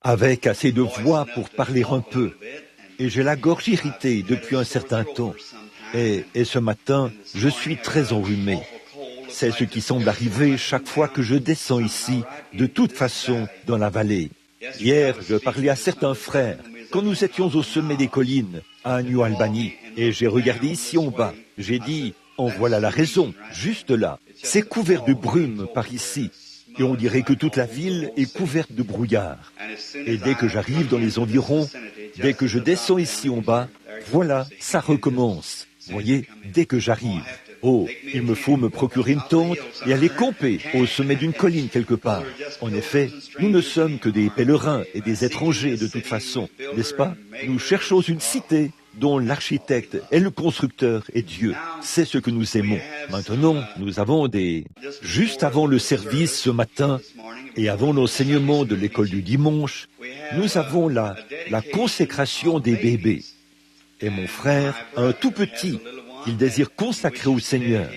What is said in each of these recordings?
avec assez de voix pour parler un peu. Et j'ai la gorge irritée depuis un certain temps. Et ce matin, je suis très enrhumé. C'est ce qui semble arriver chaque fois que je descends ici, de toute façon, dans la vallée. Hier, je parlais à certains frères, quand nous étions au sommet des collines, à New Albany, et j'ai regardé ici en bas. J'ai dit, en voilà la raison, juste là. C'est couvert de brume par ici, et on dirait que toute la ville est couverte de brouillard. Et dès que j'arrive dans les environs, dès que je descends ici en bas, voilà, ça recommence. Voyez, dès que j'arrive. Oh, il me faut me procurer une tente et aller camper au sommet d'une colline quelque part. En effet, nous ne sommes que des pèlerins et des étrangers de toute façon, n'est-ce pas? Nous cherchons une cité dont l'architecte et le constructeur est Dieu. C'est ce que nous aimons. Maintenant, nous avons Juste avant le service ce matin et avant l'enseignement de l'école du dimanche, nous avons la consécration des bébés. Et mon frère, un tout petit, qu'il désire consacrer au Seigneur.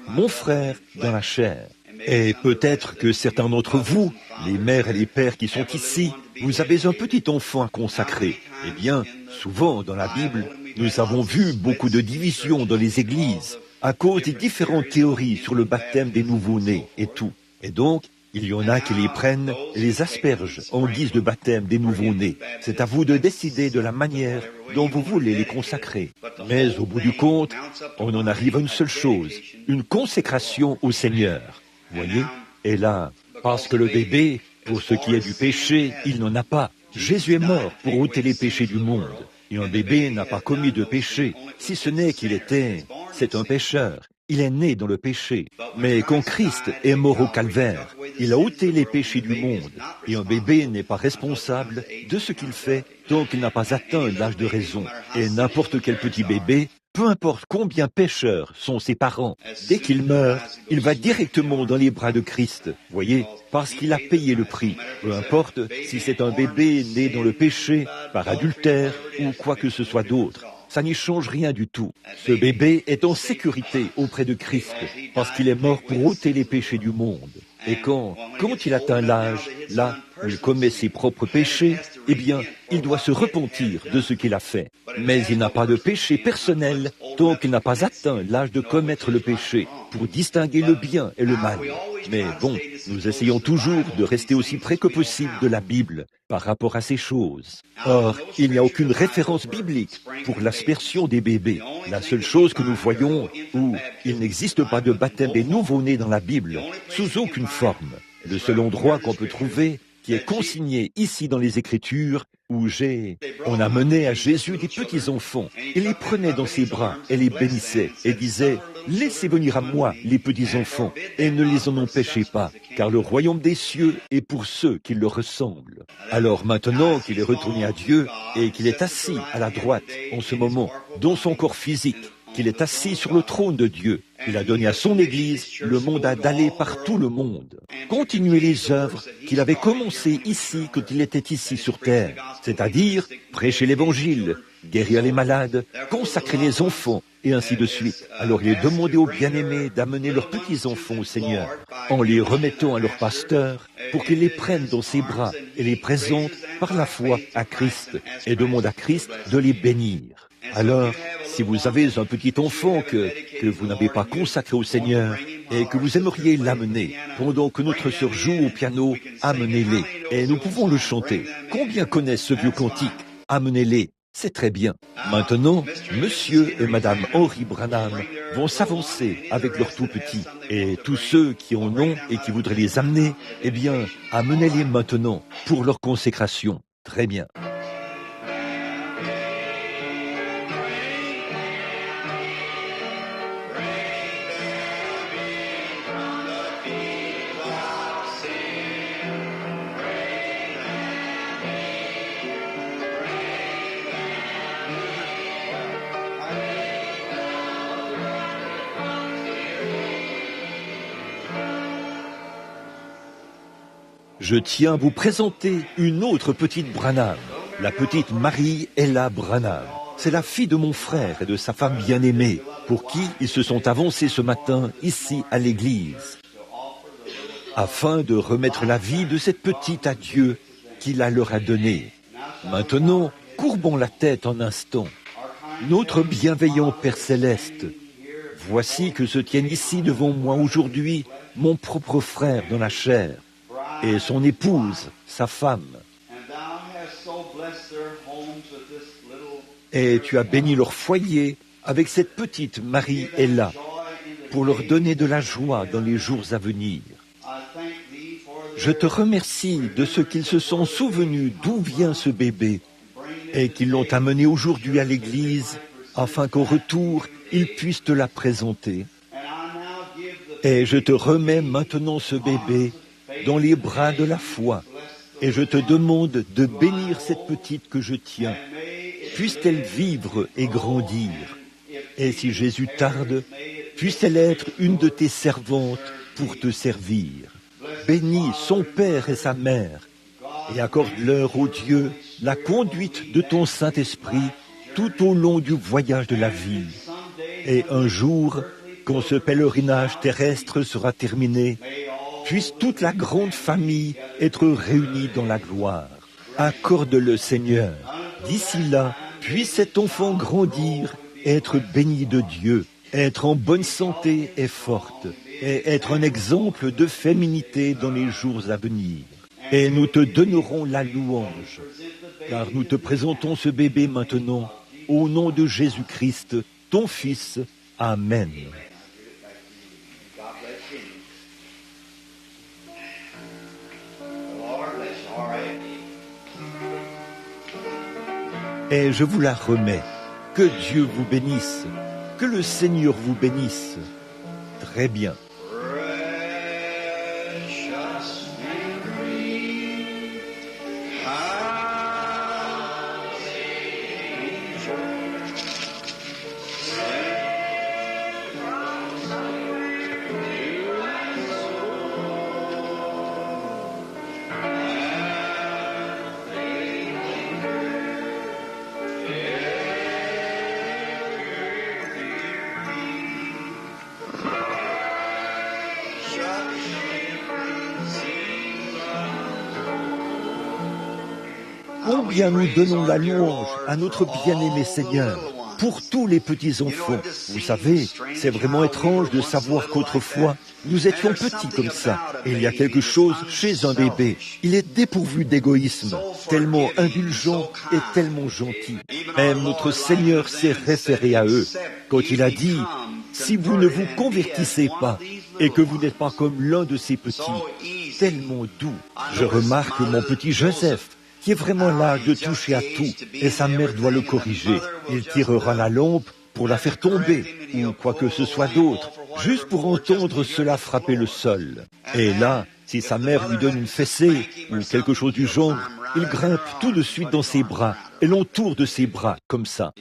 Mon frère dans la chair. Et peut-être que certains d'entre vous, les mères et les pères qui sont ici, vous avez un petit enfant à consacrer. Eh bien, souvent dans la Bible, nous avons vu beaucoup de divisions dans les églises à cause des différentes théories sur le baptême des nouveau-nés et tout. Et donc, il y en a qui les prennent et les aspergent en guise de baptême des nouveau-nés. C'est à vous de décider de la manière dont vous voulez les consacrer. Mais au bout du compte, on en arrive à une seule chose, une consécration au Seigneur. Voyez? Et là, parce que le bébé, pour ce qui est du péché, il n'en a pas. Jésus est mort pour ôter les péchés du monde. Et un bébé n'a pas commis de péché, si ce n'est c'est un pécheur. Il est né dans le péché. Mais quand Christ est mort au calvaire, il a ôté les péchés du monde. Et un bébé n'est pas responsable de ce qu'il fait tant qu'il n'a pas atteint l'âge de raison. Et n'importe quel petit bébé, peu importe combien pécheurs sont ses parents, dès qu'il meurt, il va directement dans les bras de Christ. Voyez, parce qu'il a payé le prix. Peu importe si c'est un bébé né dans le péché, par adultère ou quoi que ce soit d'autre. Ça n'y change rien du tout. Ce bébé est en sécurité auprès de Christ, parce qu'il est mort pour ôter les péchés du monde. Et quand il atteint l'âge, là, où il commet ses propres péchés, eh bien, il doit se repentir de ce qu'il a fait. Mais il n'a pas de péché personnel tant qu'il n'a pas atteint l'âge de commettre le péché, pour distinguer le bien et le mal. Mais bon, nous essayons toujours de rester aussi près que possible de la Bible par rapport à ces choses. Or, il n'y a aucune référence biblique pour l'aspersion des bébés. La seule chose que nous voyons, où il n'existe pas de baptême des nouveau-nés dans la Bible, sous aucune forme. Le seul endroit qu'on peut trouver, qui est consigné ici dans les Écritures, où on a mené à Jésus des petits-enfants, et les prenait dans ses bras, et les bénissait, et disait, « Laissez venir à moi les petits-enfants, et ne les en empêchez pas, car le royaume des cieux est pour ceux qui le ressemblent. » Alors maintenant qu'il est retourné à Dieu, et qu'il est assis à la droite, en ce moment, dans son corps physique, qu'il est assis sur le trône de Dieu, il a donné à son Église le mandat d'aller par tout le monde, continuer les œuvres qu'il avait commencées ici quand il était ici sur terre, c'est-à-dire prêcher l'Évangile, guérir les malades, consacrer les enfants, et ainsi de suite. Alors il est demandé aux bien-aimés d'amener leurs petits-enfants au Seigneur, en les remettant à leur pasteur, pour qu'il les prenne dans ses bras et les présente par la foi à Christ, et demande à Christ de les bénir. Alors, si vous avez un petit enfant que vous n'avez pas consacré au Seigneur et que vous aimeriez l'amener, pendant que notre sœur joue au piano, amenez-les. Et nous pouvons le chanter. Combien connaissent ce vieux cantique? Amenez-les. C'est très bien. Maintenant, Monsieur et Madame Henry Branham vont s'avancer avec leurs tout-petits. Et tous ceux qui en ont et qui voudraient les amener, eh bien, amenez-les maintenant pour leur consécration. Très bien. Je tiens à vous présenter une autre petite Branham, la petite Marie-Ella Branham. C'est la fille de mon frère et de sa femme bien-aimée, pour qui ils se sont avancés ce matin ici à l'église, afin de remettre la vie de cette petite à Dieu qu'il leur a donné. Maintenant, courbons la tête un instant. Notre bienveillant Père Céleste, voici que se tiennent ici devant moi aujourd'hui mon propre frère dans la chair et son épouse, sa femme. Et tu as béni leur foyer avec cette petite Marie-Ella pour leur donner de la joie dans les jours à venir. Je te remercie de ce qu'ils se sont souvenus d'où vient ce bébé et qu'ils l'ont amené aujourd'hui à l'église afin qu'au retour, ils puissent te la présenter. Et je te remets maintenant ce bébé dans les bras de la foi et je te demande de bénir cette petite que je tiens. Puisse-t-elle vivre et grandir. Et si Jésus tarde, puisse-t-elle être une de tes servantes pour te servir. Bénis son père et sa mère et accorde-leur, ô Dieu, la conduite de ton Saint-Esprit tout au long du voyage de la vie. Et un jour, quand ce pèlerinage terrestre sera terminé, puisse toute la grande famille être réunie dans la gloire. Accorde-le, Seigneur. D'ici là, puisse cet enfant grandir, être béni de Dieu, être en bonne santé et forte, et être un exemple de féminité dans les jours à venir. Et nous te donnerons la louange, car nous te présentons ce bébé maintenant, au nom de Jésus-Christ, ton Fils. Amen. Et je vous la remets. Que Dieu vous bénisse. Que le Seigneur vous bénisse. Très bien. Combien nous donnons la louange à notre bien-aimé Seigneur pour tous les petits-enfants. Vous savez, c'est vraiment étrange de savoir qu'autrefois, nous étions petits comme ça. Et il y a quelque chose chez un bébé. Il est dépourvu d'égoïsme, tellement indulgent et tellement gentil. Même notre Seigneur s'est référé à eux quand il a dit « Si vous ne vous convertissez pas et que vous n'êtes pas comme l'un de ces petits, tellement doux. » Je remarque mon petit Joseph, qui est vraiment là de toucher à tout, et sa mère doit le corriger. Il tirera la lampe pour la faire tomber, ou quoi que ce soit d'autre, juste pour entendre cela frapper le sol. Et là, si sa mère lui donne une fessée, ou quelque chose du genre, il grimpe tout de suite dans ses bras, et l'entoure de ses bras, comme ça.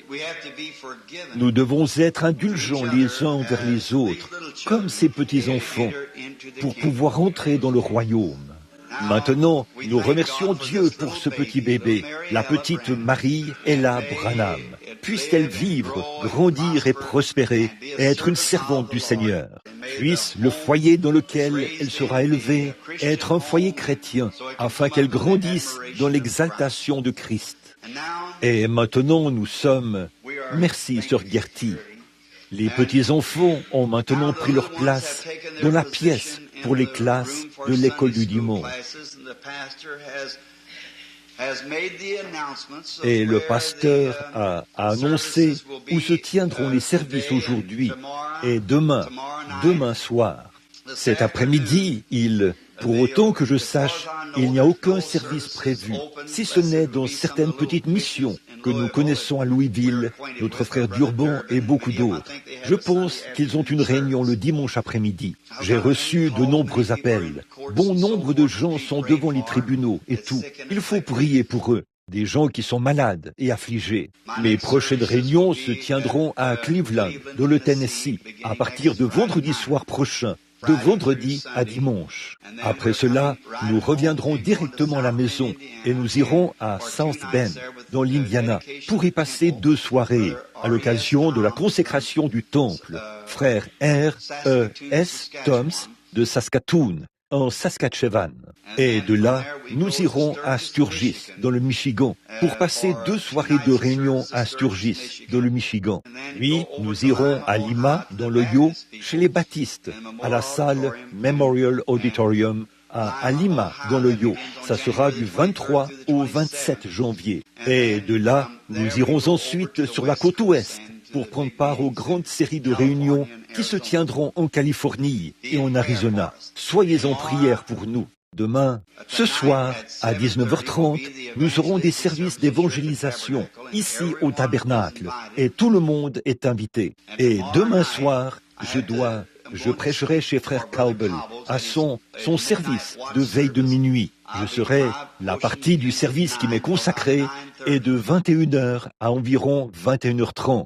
Nous devons être indulgents les uns envers les autres, comme ces petits-enfants, pour pouvoir entrer dans le royaume. Maintenant, nous remercions Dieu pour ce petit bébé, la petite Marie-Ella Branham. Puisse-t-elle vivre, grandir et prospérer, et être une servante du Seigneur. Puisse le foyer dans lequel elle sera élevée être un foyer chrétien, afin qu'elle grandisse dans l'exaltation de Christ. Et maintenant, nous sommes... Merci, Sœur Gertie. Les petits-enfants ont maintenant pris leur place dans la pièce pour les classes de l'école du dimanche. Et le pasteur a annoncé où se tiendront les services aujourd'hui et demain soir. Cet après-midi, pour autant que je sache, il n'y a aucun service prévu, si ce n'est dans certaines petites missions que nous connaissons à Louisville, notre frère Durban et beaucoup d'autres. Je pense qu'ils ont une réunion le dimanche après-midi. J'ai reçu de nombreux appels. Bon nombre de gens sont devant les tribunaux et tout. Il faut prier pour eux. Des gens qui sont malades et affligés. Mes prochaines réunions se tiendront à Cleveland, dans le Tennessee, à partir de vendredi soir prochain, de vendredi à dimanche. Après cela, nous reviendrons directement à la maison et nous irons à South Bend, dans l'Indiana, pour y passer 2 soirées, à l'occasion de la consécration du temple. Frère R.E.S. Toms de Saskatoon, en Saskatchewan. Et de là, nous irons à Sturgis, dans le Michigan, pour passer 2 soirées de réunion à Sturgis, dans le Michigan. Puis, nous irons à Lima, dans l'Ohio, chez les baptistes, à la salle Memorial Auditorium, à Lima, dans l'Ohio. Ça sera du 23 au 27 janvier. Et de là, nous irons ensuite sur la côte ouest pour prendre part aux grandes séries de réunions qui se tiendront en Californie et en Arizona. Soyez en prière pour nous. Demain, ce soir, à 19h30, nous aurons des services d'évangélisation ici au tabernacle et tout le monde est invité. Et demain soir, je prêcherai chez Frère Cowbell à son service de veille de minuit. Je serai la partie du service qui m'est consacrée et de 21h à environ 21h30.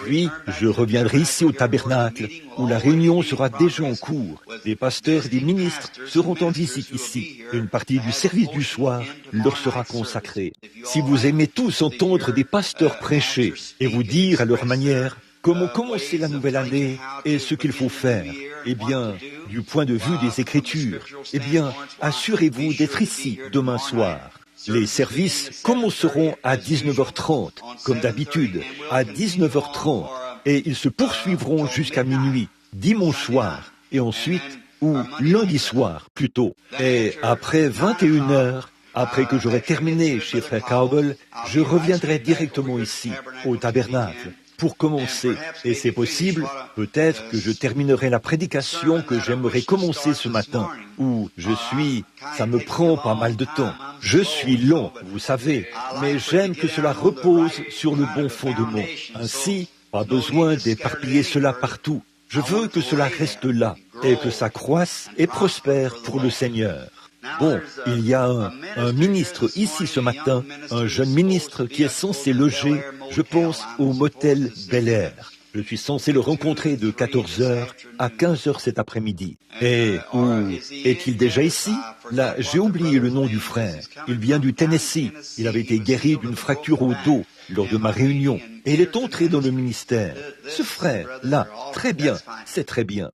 Puis, je reviendrai ici au tabernacle où la réunion sera déjà en cours. Les pasteurs et les ministres seront en visite ici. Une partie du service du soir leur sera consacrée. Si vous aimez tous entendre des pasteurs prêcher et vous dire à leur manière comment commencer la nouvelle année et ce qu'il faut faire, eh bien, du point de vue des Écritures, eh bien, assurez-vous d'être ici demain soir. Les services commenceront à 19h30, comme d'habitude, à 19h30, et ils se poursuivront jusqu'à minuit, dimanche soir, et ensuite, ou lundi soir plutôt. Et après 21h, après que j'aurai terminé chez Frère Cowbell, je reviendrai directement ici, au tabernacle, pour commencer. Et c'est possible, peut-être que je terminerai la prédication que j'aimerais commencer ce matin, où ça me prend pas mal de temps. Je suis long, vous savez, mais j'aime que cela repose sur le bon fondement. Ainsi, pas besoin d'éparpiller cela partout. Je veux que cela reste là, et que ça croisse et prospère pour le Seigneur. Bon, il y a un ministre ici ce matin, un jeune ministre qui est censé loger, je pense, au motel Bel Air. Je suis censé le rencontrer de 14h à 15h cet après-midi. Et où est-il déjà ici? Là, j'ai oublié le nom du frère. Il vient du Tennessee. Il avait été guéri d'une fracture au dos lors de ma réunion. Et il est entré dans le ministère. Ce frère, là, très bien, c'est très bien.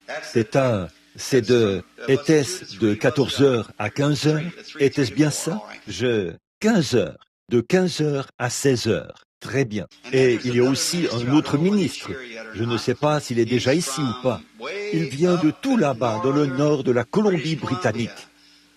Était-ce de 14h à 15h? Était-ce bien ça? 15h. De 15h à 16h. Très bien. Et il y a aussi un autre ministre. Je ne sais pas s'il est déjà ici ou pas. Il vient de tout là-bas, dans le nord de la Colombie-Britannique.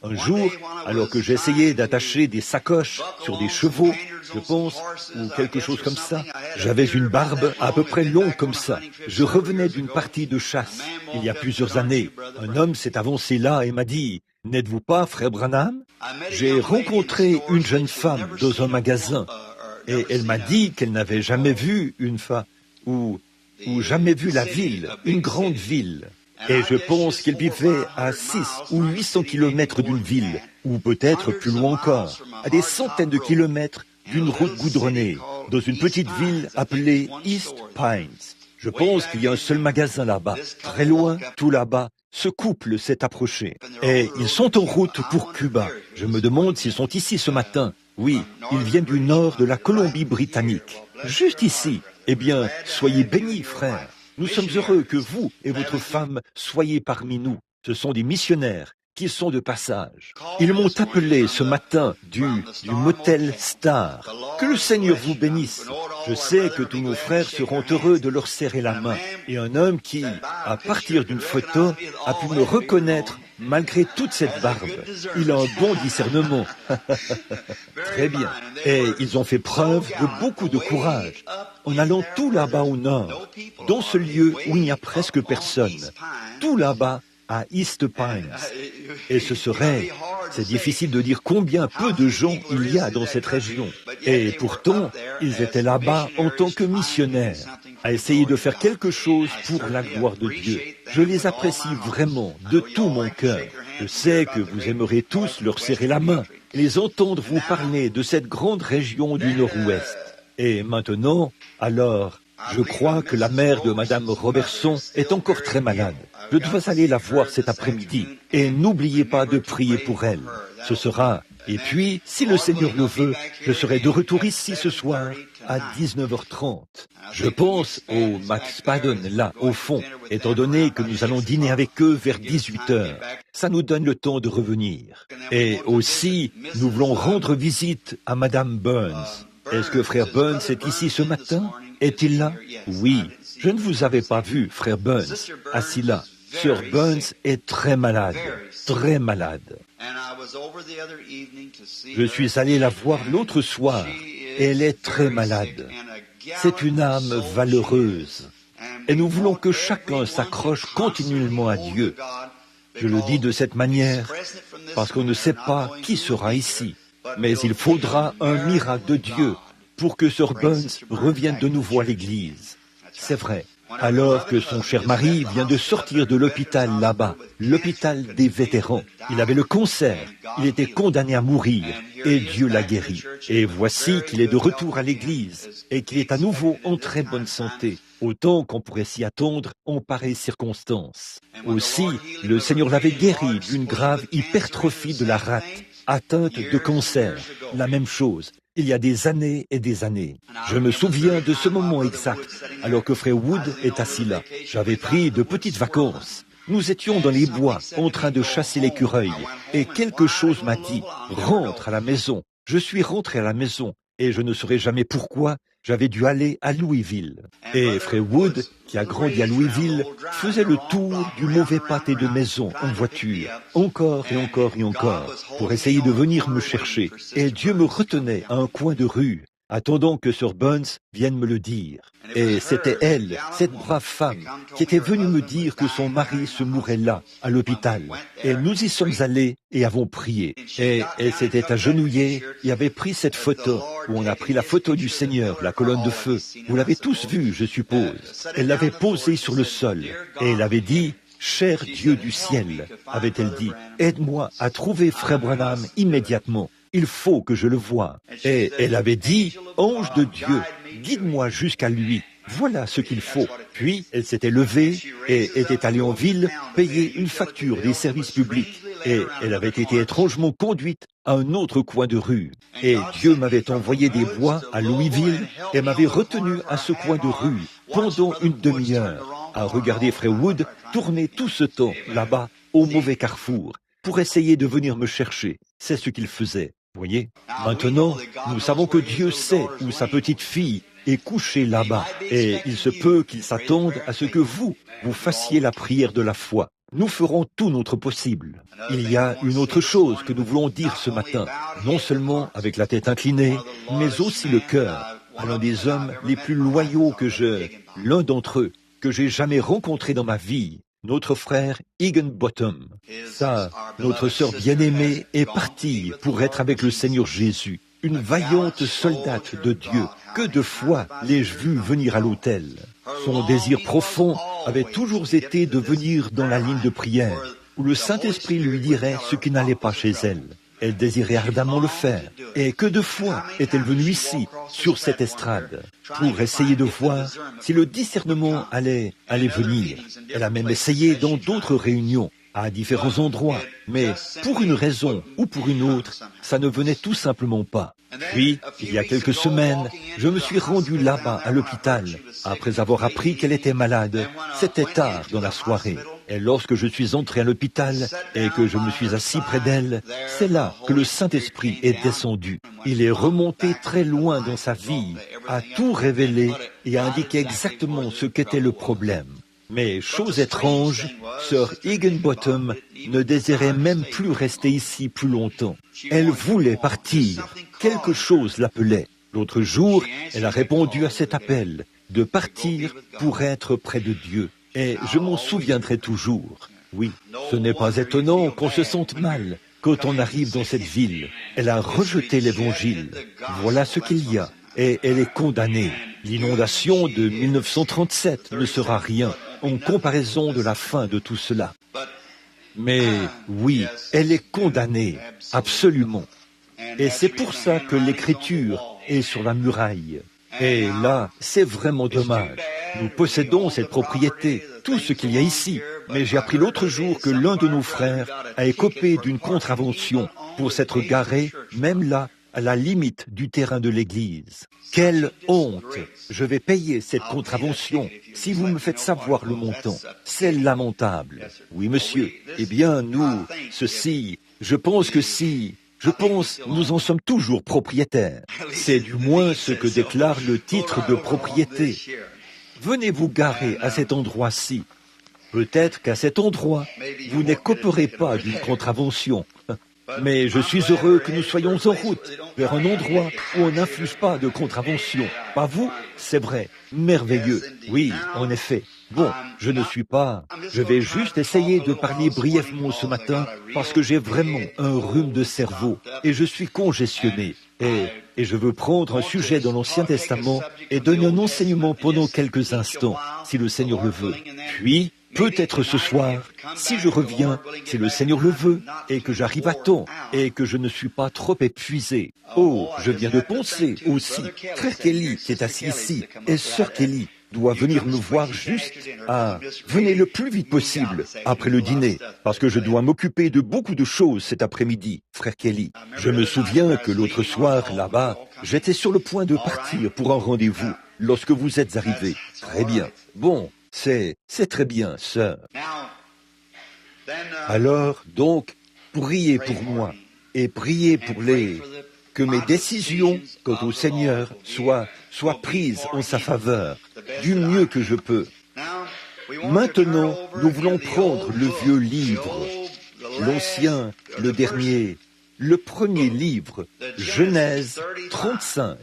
Un jour, alors que j'essayais d'attacher des sacoches sur des chevaux, je pense, ou quelque chose comme ça, j'avais une barbe à peu près longue comme ça. Je revenais d'une partie de chasse, il y a plusieurs années. Un homme s'est avancé là et m'a dit « N'êtes-vous pas Frère Branham ?» J'ai rencontré une jeune femme dans un magasin et elle m'a dit qu'elle n'avait jamais vu une femme, ou jamais vu la ville, une grande ville. Et je pense qu'il vivait à 6 ou 800 kilomètres d'une ville, ou peut-être plus loin encore, à des centaines de kilomètres d'une route goudronnée, dans une petite ville appelée East Pines. Je pense qu'il y a un seul magasin là-bas. Très loin, tout là-bas, ce couple s'est approché. Et ils sont en route pour Cuba. Je me demande s'ils sont ici ce matin. Oui, ils viennent du nord de la Colombie-Britannique. Juste ici. Eh bien, soyez bénis, frères. Nous sommes heureux que vous et votre femme soyez parmi nous. Ce sont des missionnaires qui sont de passage. Ils m'ont appelé ce matin du motel Star. Que le Seigneur vous bénisse. Je sais que tous nos frères seront heureux de leur serrer la main. Et un homme qui, à partir d'une photo, a pu me reconnaître malgré toute cette barbe. Il a un bon discernement. Très bien. Et ils ont fait preuve de beaucoup de courage en allant tout là-bas au nord, dans ce lieu où il n'y a presque personne. Tout là-bas à East Pines. Et c'est difficile de dire combien peu de gens il y a dans cette région. Et pourtant, ils étaient là-bas en tant que missionnaires, à essayer de faire quelque chose pour la gloire de Dieu. Je les apprécie vraiment, de tout mon cœur. Je sais que vous aimerez tous leur serrer la main, les entendre vous parler de cette grande région du Nord-Ouest. Et maintenant, alors, je crois que la mère de Madame Robertson est encore très malade. Je dois aller la voir cet après-midi. Et n'oubliez pas de prier pour elle. Ce sera Et puis, si le Seigneur le veut, je serai de retour ici ce soir à 19h30. Je pense au Max Padden, là, au fond, étant donné que nous allons dîner avec eux vers 18h. Ça nous donne le temps de revenir. Et aussi, nous voulons rendre visite à Madame Burns. Est-ce que frère Burns est ici ce matin? Est-il là? Oui. Je ne vous avais pas vu, frère Burns, assis là. Sœur Burns est très malade, très malade. Je suis allé la voir l'autre soir et elle est très malade. C'est une âme valeureuse. Et nous voulons que chacun s'accroche continuellement à Dieu. Je le dis de cette manière parce qu'on ne sait pas qui sera ici. Mais il faudra un miracle de Dieu pour que Sœur Burns revienne de nouveau à l'église. C'est vrai. Alors que son cher mari vient de sortir de l'hôpital là-bas, l'hôpital des vétérans. Il avait le cancer, il était condamné à mourir, et Dieu l'a guéri. Et voici qu'il est de retour à l'église, et qu'il est à nouveau en très bonne santé, autant qu'on pourrait s'y attendre en pareilles circonstances. Aussi, le Seigneur l'avait guéri d'une grave hypertrophie de la rate, atteinte de cancer. La même chose. Il y a des années et des années. Je me souviens de ce moment exact, alors que frère Wood est assis là. J'avais pris de petites vacances. Nous étions dans les bois, en train de chasser l'écureuil, et quelque chose m'a dit, rentre à la maison. Je suis rentré à la maison, et je ne saurais jamais pourquoi, j'avais dû aller à Louisville. Et frère Wood, qui a grandi à Louisville, faisait le tour du mauvais pâté de maison en voiture, encore et encore et encore, pour essayer de venir me chercher. Et Dieu me retenait à un coin de rue, attendant que Sœur Burns vienne me le dire. Et c'était elle, cette brave femme, qui était venue me dire que son mari se mourait là, à l'hôpital. Et nous y sommes allés et avons prié. Et elle s'était agenouillée et avait pris cette photo, où on a pris la photo du Seigneur, la colonne de feu. Vous l'avez tous vue, je suppose. Elle l'avait posée sur le sol et elle avait dit, « Cher Dieu du ciel », avait-elle dit, « aide-moi à trouver frère Branham immédiatement. Il faut que je le voie. » Et elle avait dit, « Ange de Dieu, guide-moi jusqu'à lui. Voilà ce qu'il faut. » Puis elle s'était levée et était allée en ville payer une facture des services publics. Et elle avait été étrangement conduite à un autre coin de rue. Et Dieu m'avait envoyé des bois à Louisville et m'avait retenu à ce coin de rue pendant une demi-heure à regarder frère Wood tourner tout ce temps là-bas au mauvais carrefour pour essayer de venir me chercher. C'est ce qu'il faisait. Voyez, maintenant, nous savons que Dieu sait où sa petite fille est couchée là-bas. Et il se peut qu'il s'attende à ce que vous fassiez la prière de la foi. Nous ferons tout notre possible. Il y a une autre chose que nous voulons dire ce matin, non seulement avec la tête inclinée, mais aussi le cœur, à l'un des hommes les plus loyaux l'un d'entre eux, que j'ai jamais rencontré dans ma vie, notre frère Higginbottom. Ça, notre sœur bien-aimée est partie pour être avec le Seigneur Jésus, une vaillante soldate de Dieu. Que de fois l'ai-je vue venir à l'autel. Son désir profond avait toujours été de venir dans la ligne de prière, où le Saint-Esprit lui dirait ce qui n'allait pas chez elle. Elle désirait ardemment le faire. Et que de fois est-elle venue ici, sur cette estrade, pour essayer de voir si le discernement allait venir. Elle a même essayé dans d'autres réunions, à différents endroits, mais pour une raison ou pour une autre, ça ne venait tout simplement pas. Puis, il y a quelques semaines, je me suis rendu là-bas à l'hôpital, après avoir appris qu'elle était malade. C'était tard dans la soirée. Et lorsque je suis entré à l'hôpital et que je me suis assis près d'elle, c'est là que le Saint-Esprit est descendu. Il est remonté très loin dans sa vie, a tout révélé et a indiqué exactement ce qu'était le problème. Mais, chose étrange, sœur Higginbottom ne désirait même plus rester ici plus longtemps. Elle voulait partir. Quelque chose l'appelait. L'autre jour, elle a répondu à cet appel, de partir pour être près de Dieu. Et je m'en souviendrai toujours. Oui, ce n'est pas étonnant qu'on se sente mal quand on arrive dans cette ville. Elle a rejeté l'Évangile. Voilà ce qu'il y a. Et elle est condamnée. L'inondation de 1937 ne sera rien en comparaison de la fin de tout cela. Mais oui, elle est condamnée, absolument. Et c'est pour ça que l'Écriture est sur la muraille. Et là, c'est vraiment dommage. Nous possédons cette propriété, tout ce qu'il y a ici. Mais j'ai appris l'autre jour que l'un de nos frères a écopé d'une contravention pour s'être garé, même là, à la limite du terrain de l'église. Quelle honte! Je vais payer cette contravention si vous me faites savoir le montant. C'est lamentable. Oui, monsieur. Eh bien, je pense, nous en sommes toujours propriétaires. C'est du moins ce que déclare le titre de propriété. Venez vous garer à cet endroit-ci. Peut-être qu'à cet endroit, vous n'écoperez pas d'une contravention. Mais je suis heureux que nous soyons en route vers un endroit où on n'inflige pas de contravention. Pas vous? C'est vrai. Merveilleux. Oui, en effet. Bon, je vais juste essayer de parler brièvement ce matin parce que j'ai vraiment un rhume de cerveau et je suis congestionné. Et je veux prendre un sujet dans l'Ancien Testament et donner un enseignement pendant quelques instants, si le Seigneur le veut. Puis, peut-être ce soir, si je reviens, si le Seigneur le veut, et que j'arrive à temps, et que je ne suis pas trop épuisé. Oh, je viens de penser aussi, frère Kelly qui est assis ici, et sœur Kelly, doit venir me voir venez le plus vite possible après le dîner, parce que je dois m'occuper de beaucoup de choses cet après-midi, frère Kelly. Je me souviens que l'autre soir, là-bas, j'étais sur le point de partir pour un rendez-vous, lorsque vous êtes arrivé. Très bien. Bon, c'est très bien, sœur. Alors, donc, priez pour moi, et priez pour que mes décisions quant au Seigneur soient prises en sa faveur, du mieux que je peux. Maintenant, nous voulons prendre le vieux livre, l'ancien, le dernier, le premier livre, Genèse 35.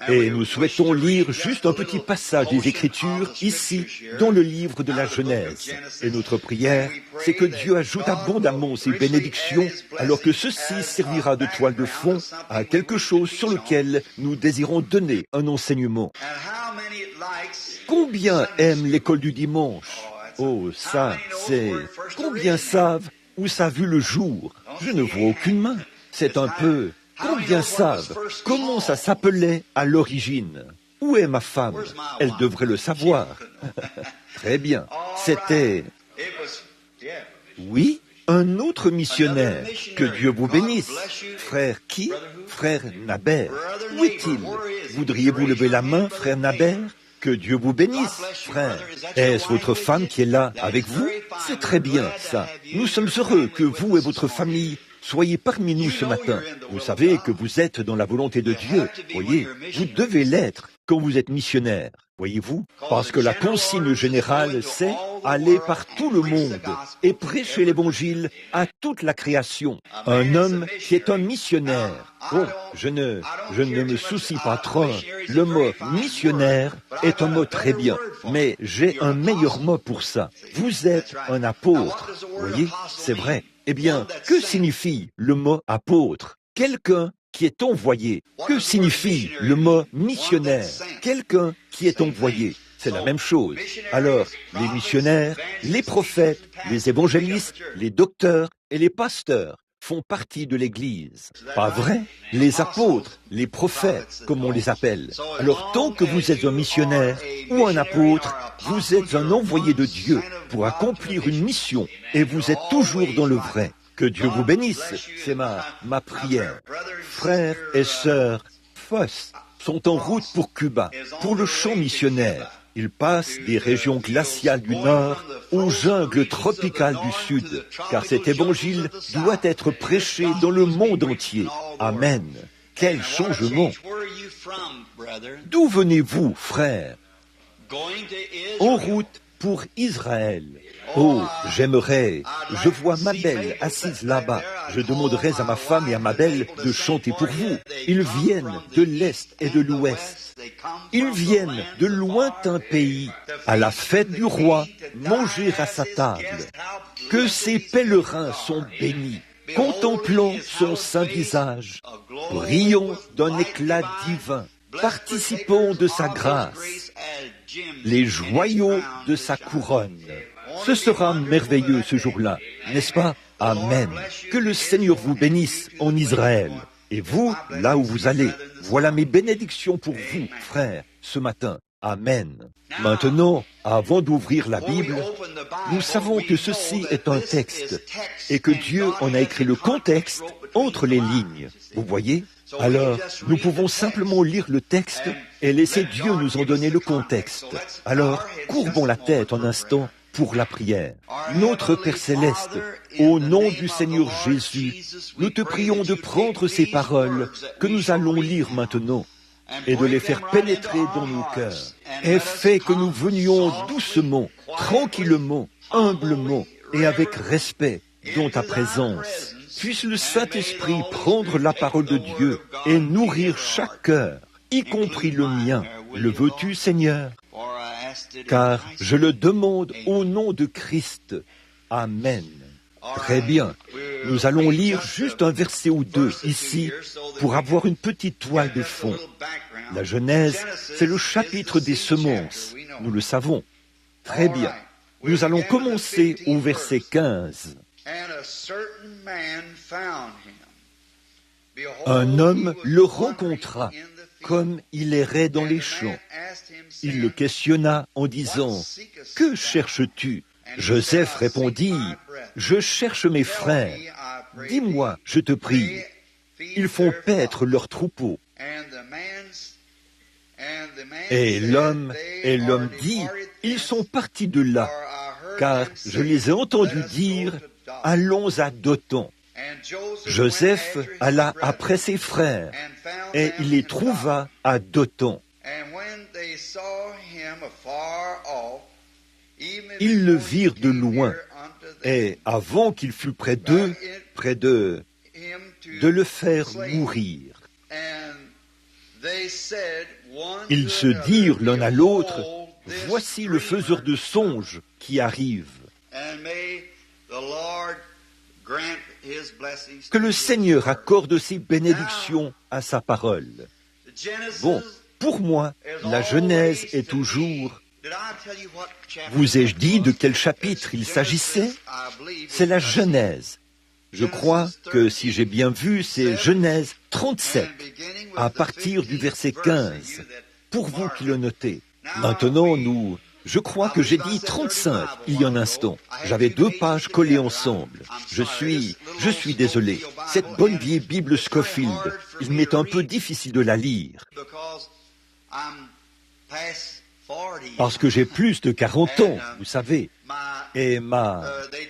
Et nous souhaitons lire juste un petit passage des Écritures ici, dans le livre de la Genèse. Et notre prière, c'est que Dieu ajoute abondamment ses bénédictions, alors que ceci servira de toile de fond à quelque chose sur lequel nous désirons donner un enseignement. Combien aiment l'école du dimanche? Oh, ça, c'est... Combien savent où ça a vu le jour? Je ne vois aucune main. C'est un peu... Combien savent comment ça s'appelait à l'origine? Où est ma femme? Elle devrait le savoir. Très bien. C'était... Oui, un autre missionnaire. Que Dieu vous bénisse. Frère qui? Frère Naber. Où est-il? Voudriez-vous lever la main, frère Naber? Que Dieu vous bénisse, frère. Est-ce votre femme qui est là avec vous? C'est très bien, ça. Nous sommes heureux que vous et votre famille soyez parmi nous ce matin. Vous savez que vous êtes dans la volonté de Dieu. Voyez, vous devez l'être quand vous êtes missionnaire. Voyez-vous? Parce que la consigne générale, c'est aller par tout le monde et prêcher l'Évangile à toute la création. Un homme qui est un missionnaire. Oh, je ne me soucie pas trop. Le mot missionnaire est un mot très bien, mais j'ai un meilleur mot pour ça. Vous êtes un apôtre. Voyez, c'est vrai. Eh bien, que signifie le mot apôtre? Quelqu'un qui est envoyé. Que signifie le mot missionnaire? Quelqu'un qui est envoyé. C'est la même chose. Alors, les missionnaires, les prophètes, les évangélistes, les docteurs et les pasteurs font partie de l'Église. Pas vrai? Les apôtres, les prophètes, comme on les appelle. Alors, tant que vous êtes un missionnaire ou un apôtre, vous êtes un envoyé de Dieu pour accomplir une mission et vous êtes toujours dans le vrai. Que Dieu vous bénisse, c'est ma prière. Frères et sœurs, Foss sont en route pour Cuba, pour le champ missionnaire. Ils passent des régions glaciales du nord aux jungles tropicales du sud, car cet évangile doit être prêché dans le monde entier. Amen. Quel changement! D'où venez-vous, frères? En route pour Israël. Oh, j'aimerais. Je vois Mabel assise là-bas. Je demanderai à ma femme et à Mabel de chanter pour vous. Ils viennent de l'Est et de l'Ouest. Ils viennent de lointains pays, à la fête du roi, manger à sa table. Que ces pèlerins sont bénis, contemplant son saint visage, brillant d'un éclat divin, participant de sa grâce, les joyaux de sa couronne. Ce sera merveilleux ce jour-là, n'est-ce pas? Amen. Que le Seigneur vous bénisse en Israël. Et vous, là où vous allez, voilà mes bénédictions pour vous, frères, ce matin. Amen. Maintenant, avant d'ouvrir la Bible, nous savons que ceci est un texte et que Dieu en a écrit le contexte entre les lignes. Vous voyez? Alors, nous pouvons simplement lire le texte et laisser Dieu nous en donner le contexte. Alors, courbons la tête un instant pour la prière. Notre Père Céleste, au nom du Seigneur Jésus, nous te prions de prendre ces paroles que nous allons lire maintenant et de les faire pénétrer dans nos cœurs, et fais que nous venions doucement, tranquillement, humblement et avec respect dans ta présence. Puisse le Saint-Esprit prendre la parole de Dieu et nourrir chaque cœur, y compris le mien. Le veux-tu, Seigneur? Car je le demande au nom de Christ. Amen. Très bien. Nous allons lire juste un verset ou deux ici pour avoir une petite toile de fond. La Genèse, c'est le chapitre des semences. Nous le savons. Très bien. Nous allons commencer au verset 15. Un homme le rencontra comme il errait dans les champs. Il le questionna en disant, « Que cherches-tu » Joseph répondit, « Je cherche mes frères. Dis-moi, je te prie. Ils font paître leurs troupeaux. » Et l'homme dit, « Ils sont partis de là, car je les ai entendus dire, « Allons à Dothan. » Joseph alla après ses frères, et il les trouva à Dothan. Ils le virent de loin, et avant qu'il fût près d'eux, de le faire mourir. Ils se dirent l'un à l'autre, « Voici le faiseur de songes qui arrive. » Que le Seigneur accorde ses bénédictions à sa parole. Bon, pour moi, la Genèse est toujours... Vous ai-je dit de quel chapitre il s'agissait? C'est la Genèse. Je crois que, si j'ai bien vu, c'est Genèse 37, à partir du verset 15, pour vous qui le notez. Maintenant, je crois que j'ai dit 35 il y a un instant. J'avais 2 pages collées ensemble. Je suis désolé. Cette bonne vieille Bible Scofield, il m'est un peu difficile de la lire. Parce que j'ai plus de 40 ans, vous savez. Et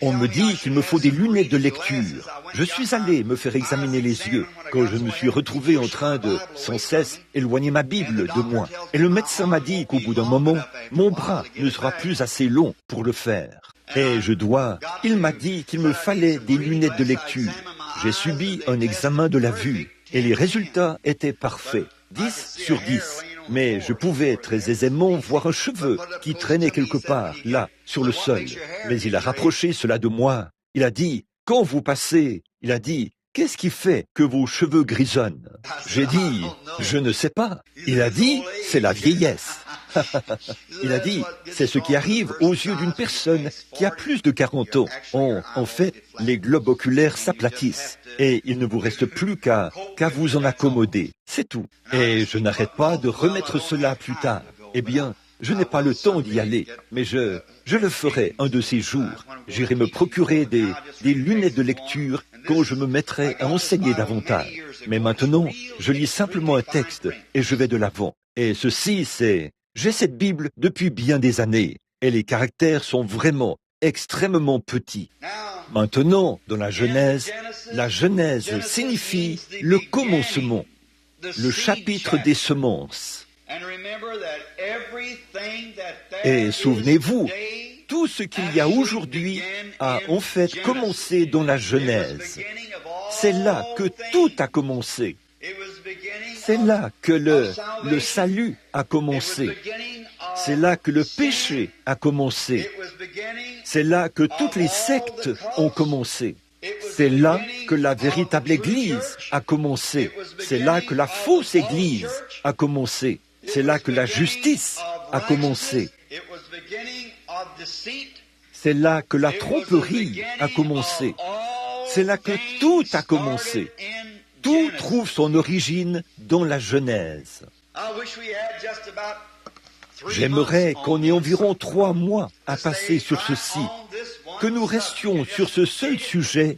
on me dit qu'il me faut des lunettes de lecture. Je suis allé me faire examiner les yeux quand je me suis retrouvé en train de, sans cesse, éloigner ma Bible de moi. Et le médecin m'a dit qu'au bout d'un moment, mon bras ne sera plus assez long pour le faire. Et il m'a dit qu'il me fallait des lunettes de lecture. J'ai subi un examen de la vue et les résultats étaient parfaits, 10 sur 10. Mais je pouvais très aisément voir un cheveu qui traînait quelque part, là, sur le sol. Mais il a rapproché cela de moi. Il a dit, « Quand vous passez », il a dit, « Qu'est-ce qui fait que vos cheveux grisonnent ?» J'ai dit, « Je ne sais pas ». Il a dit, « C'est la vieillesse ». Il a dit, c'est ce qui arrive aux yeux d'une personne qui a plus de 40 ans. En fait, les globes oculaires s'aplatissent et il ne vous reste plus qu'à vous en accommoder. C'est tout. Et je n'arrête pas de remettre cela plus tard. Eh bien, je n'ai pas le temps d'y aller, mais je le ferai un de ces jours. J'irai me procurer des lunettes de lecture quand je me mettrai à enseigner davantage. Mais maintenant, je lis simplement un texte et je vais de l'avant. Et ceci, c'est... J'ai cette Bible depuis bien des années, et les caractères sont vraiment extrêmement petits. Maintenant, dans la Genèse signifie le commencement, le chapitre des semences. Et souvenez-vous, tout ce qu'il y a aujourd'hui a en fait commencé dans la Genèse. C'est là que tout a commencé. C'est là que le salut a commencé. C'est là que le péché a commencé. C'est là que toutes les sectes ont commencé. C'est là que la véritable Église a commencé. C'est là que la fausse Église a commencé. C'est là que la justice a commencé. C'est là que la tromperie a commencé. C'est là que tout a commencé. Tout trouve son origine dans la Genèse. J'aimerais qu'on ait environ 3 mois à passer sur ceci, que nous restions sur ce seul sujet,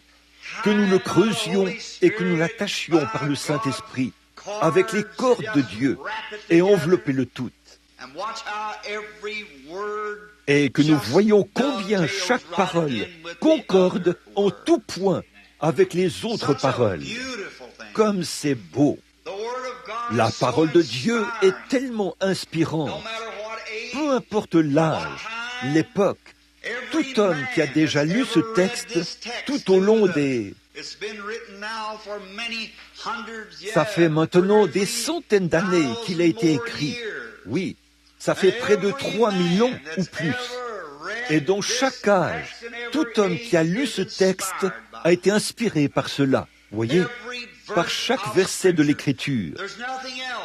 que nous le creusions et que nous l'attachions par le Saint-Esprit avec les cordes de Dieu et envelopper le tout. Et que nous voyons combien chaque parole concorde en tout point avec les autres paroles. Comme c'est beau! La parole de Dieu est tellement inspirante. Peu importe l'âge, l'époque, tout homme qui a déjà lu ce texte tout au long des... Ça fait maintenant des centaines d'années qu'il a été écrit. Oui, ça fait près de 3000 ans ou plus. Et dans chaque âge, tout homme qui a lu ce texte a été inspiré par cela. Voyez, par chaque verset de l'Écriture.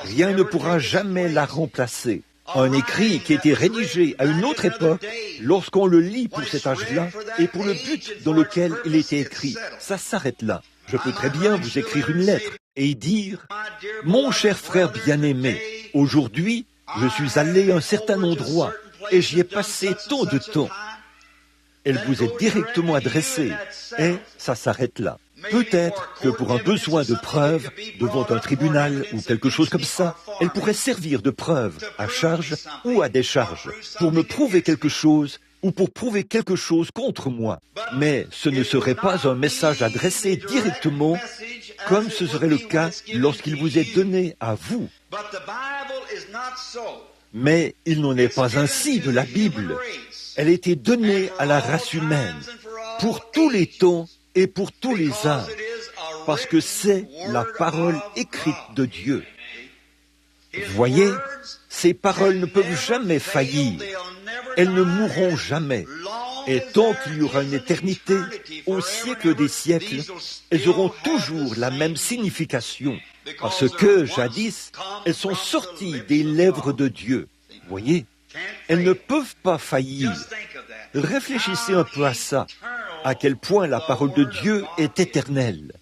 Rien ne pourra jamais la remplacer. Un écrit qui a été rédigé à une autre époque, lorsqu'on le lit pour cet âge-là, et pour le but dans lequel il a été écrit, ça s'arrête là. Je peux très bien vous écrire une lettre et y dire « Mon cher frère bien-aimé, aujourd'hui, je suis allé à un certain endroit et j'y ai passé tant de temps. » Elle vous est directement adressée et ça s'arrête là. Peut-être que pour un besoin de preuve devant un tribunal ou quelque chose comme ça, elle pourrait servir de preuve à charge ou à décharge pour me prouver quelque chose ou pour prouver quelque chose contre moi. Mais ce ne serait pas un message adressé directement comme ce serait le cas lorsqu'il vous est donné à vous. Mais il n'en est pas ainsi de la Bible. Elle a été donnée à la race humaine pour tous les temps et pour tous les âges, parce que c'est la parole écrite de Dieu. Voyez, ces paroles ne peuvent jamais faillir, elles ne mourront jamais, et tant qu'il y aura une éternité, au siècle des siècles, elles auront toujours la même signification, parce que, jadis, elles sont sorties des lèvres de Dieu. Voyez, elles ne peuvent pas faillir. Réfléchissez un peu à ça, à quel point la parole de Dieu est éternelle.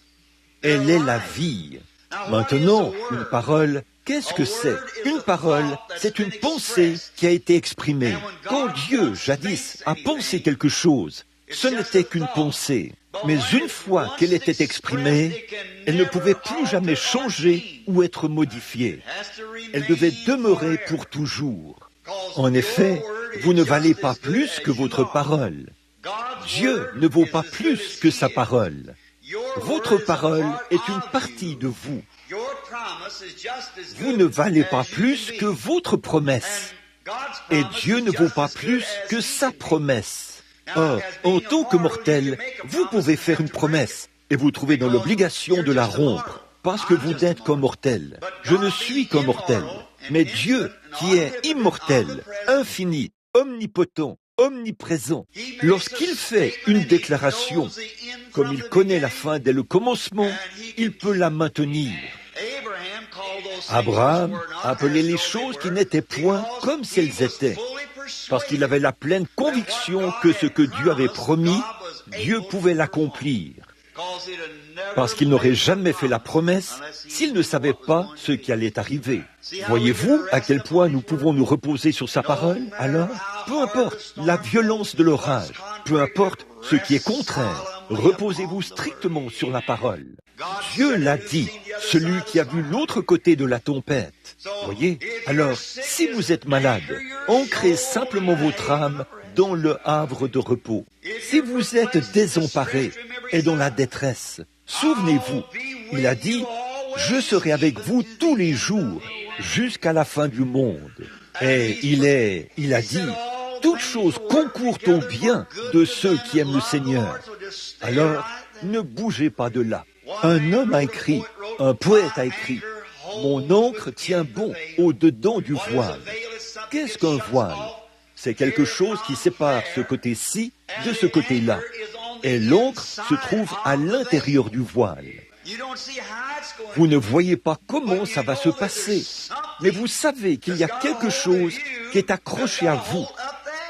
Elle est la vie. Maintenant, une parole, qu'est-ce que c'est? Une parole, c'est une pensée qui a été exprimée. Quand Dieu, jadis, a pensé quelque chose, ce n'était qu'une pensée. Mais une fois qu'elle était exprimée, elle ne pouvait plus jamais changer ou être modifiée. Elle devait demeurer pour toujours. En effet, vous ne valez pas plus que votre parole. Dieu ne vaut pas plus que sa parole. Votre parole est une partie de vous. Vous ne valez pas plus que votre promesse. Et Dieu ne vaut pas plus que sa promesse. Or, en tant que mortel, vous pouvez faire une promesse et vous trouvez dans l'obligation de la rompre, parce que vous n'êtes qu'un mortel. Je ne suis qu'un mortel. Mais Dieu, qui est immortel, infini, omnipotent, omniprésent, lorsqu'il fait une déclaration, comme il connaît la fin dès le commencement, il peut la maintenir. Abraham appelait les choses qui n'étaient point comme si elles étaient, parce qu'il avait la pleine conviction que ce que Dieu avait promis, Dieu pouvait l'accomplir. Parce qu'il n'aurait jamais fait la promesse s'il ne savait pas ce qui allait arriver. Voyez-vous à quel point nous pouvons nous reposer sur sa parole? Alors, peu importe la violence de l'orage, peu importe ce qui est contraire, reposez-vous strictement sur la parole. Dieu l'a dit, celui qui a vu l'autre côté de la tempête. Voyez? Alors, si vous êtes malade, ancrez simplement votre âme dans le havre de repos. Si vous êtes désemparé et dans la détresse, souvenez-vous, il a dit, « Je serai avec vous tous les jours, jusqu'à la fin du monde. » Et il a dit, « Toutes choses concourent au bien de ceux qui aiment le Seigneur. » Alors, ne bougez pas de là. Un homme a écrit, un poète a écrit, « Mon encre tient bon au-dedans du voile. » Qu'est-ce qu'un voile? C'est quelque chose qui sépare ce côté-ci de ce côté-là. Et l'encre se trouve à l'intérieur du voile. Vous ne voyez pas comment ça va se passer, mais vous savez qu'il y a quelque chose qui est accroché à vous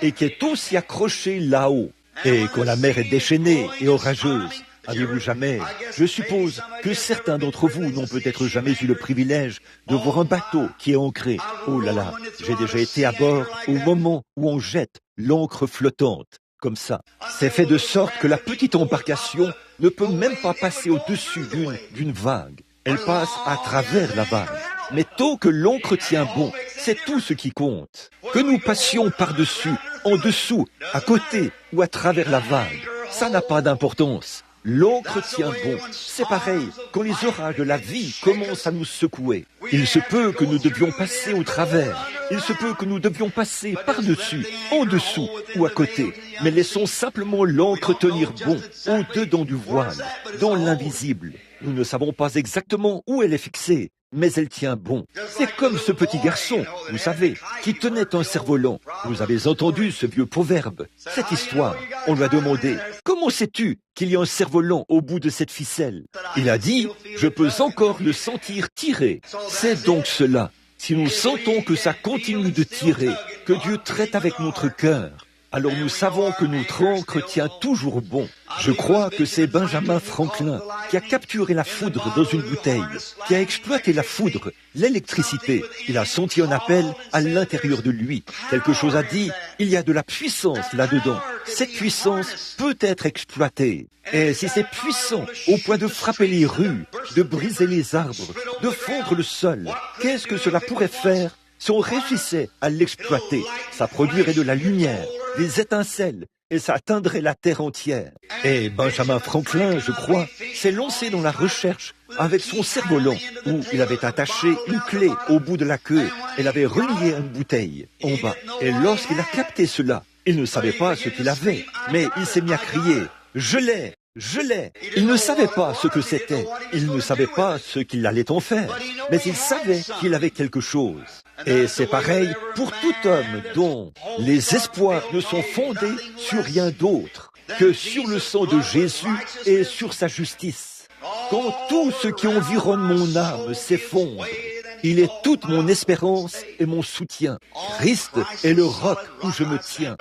et qui est aussi accroché là-haut. Et quand la mer est déchaînée et orageuse, Avez-vous jamais, je suppose que certains d'entre vous n'ont peut-être jamais eu le privilège de voir un bateau qui est ancré. Oh là là, j'ai déjà été à bord au moment où on jette l'encre flottante, comme ça. C'est fait de sorte que la petite embarcation ne peut même pas passer au-dessus d'une vague. Elle passe à travers la vague. Mais tant que l'encre tient bon, c'est tout ce qui compte. Que nous passions par-dessus, en dessous, à côté ou à travers la vague, ça n'a pas d'importance. L'encre tient bon. C'est pareil quand les orages de la vie commencent à nous secouer. Il se peut que nous devions passer au travers. Il se peut que nous devions passer par-dessus, en dessous ou à côté. Mais laissons simplement l'encre tenir bon, au-dedans du voile, dans l'invisible. Nous ne savons pas exactement où elle est fixée, mais elle tient bon. C'est comme ce petit garçon, vous savez, qui tenait un cerf-volant. Vous avez entendu ce vieux proverbe, cette histoire. On lui a demandé, comment sais-tu qu'il y a un cerf-volant au bout de cette ficelle? Il a dit, je peux encore le sentir tirer. C'est donc cela. Si nous sentons que ça continue de tirer, que Dieu traite avec notre cœur, alors nous savons que notre encre tient toujours bon. Je crois que c'est Benjamin Franklin qui a capturé la foudre dans une bouteille, qui a exploité la foudre, l'électricité. Il a senti un appel à l'intérieur de lui. Quelque chose a dit, il y a de la puissance là-dedans. Cette puissance peut être exploitée. Et si c'est puissant au point de frapper les rues, de briser les arbres, de fondre le sol, qu'est-ce que cela pourrait faire si on réussissait à l'exploiter? Ça produirait de la lumière, des étincelles, et ça atteindrait la terre entière. Et Benjamin Franklin, je crois, s'est lancé dans la recherche avec son cerf-volant, où il avait attaché une clé au bout de la queue et l'avait reliée à une bouteille en bas. Et lorsqu'il a capté cela, il ne savait pas ce qu'il avait, mais il s'est mis à crier « Je l'ai ! Je l'ai !» Il ne savait pas ce que c'était, il ne savait pas ce qu'il allait en faire, mais il savait qu'il avait quelque chose. Et c'est pareil pour tout homme dont les espoirs ne sont fondés sur rien d'autre que sur le sang de Jésus et sur sa justice. Quand tout ce qui environne mon âme s'effondre, il est toute mon espérance et mon soutien. Christ est le roc où je me tiens.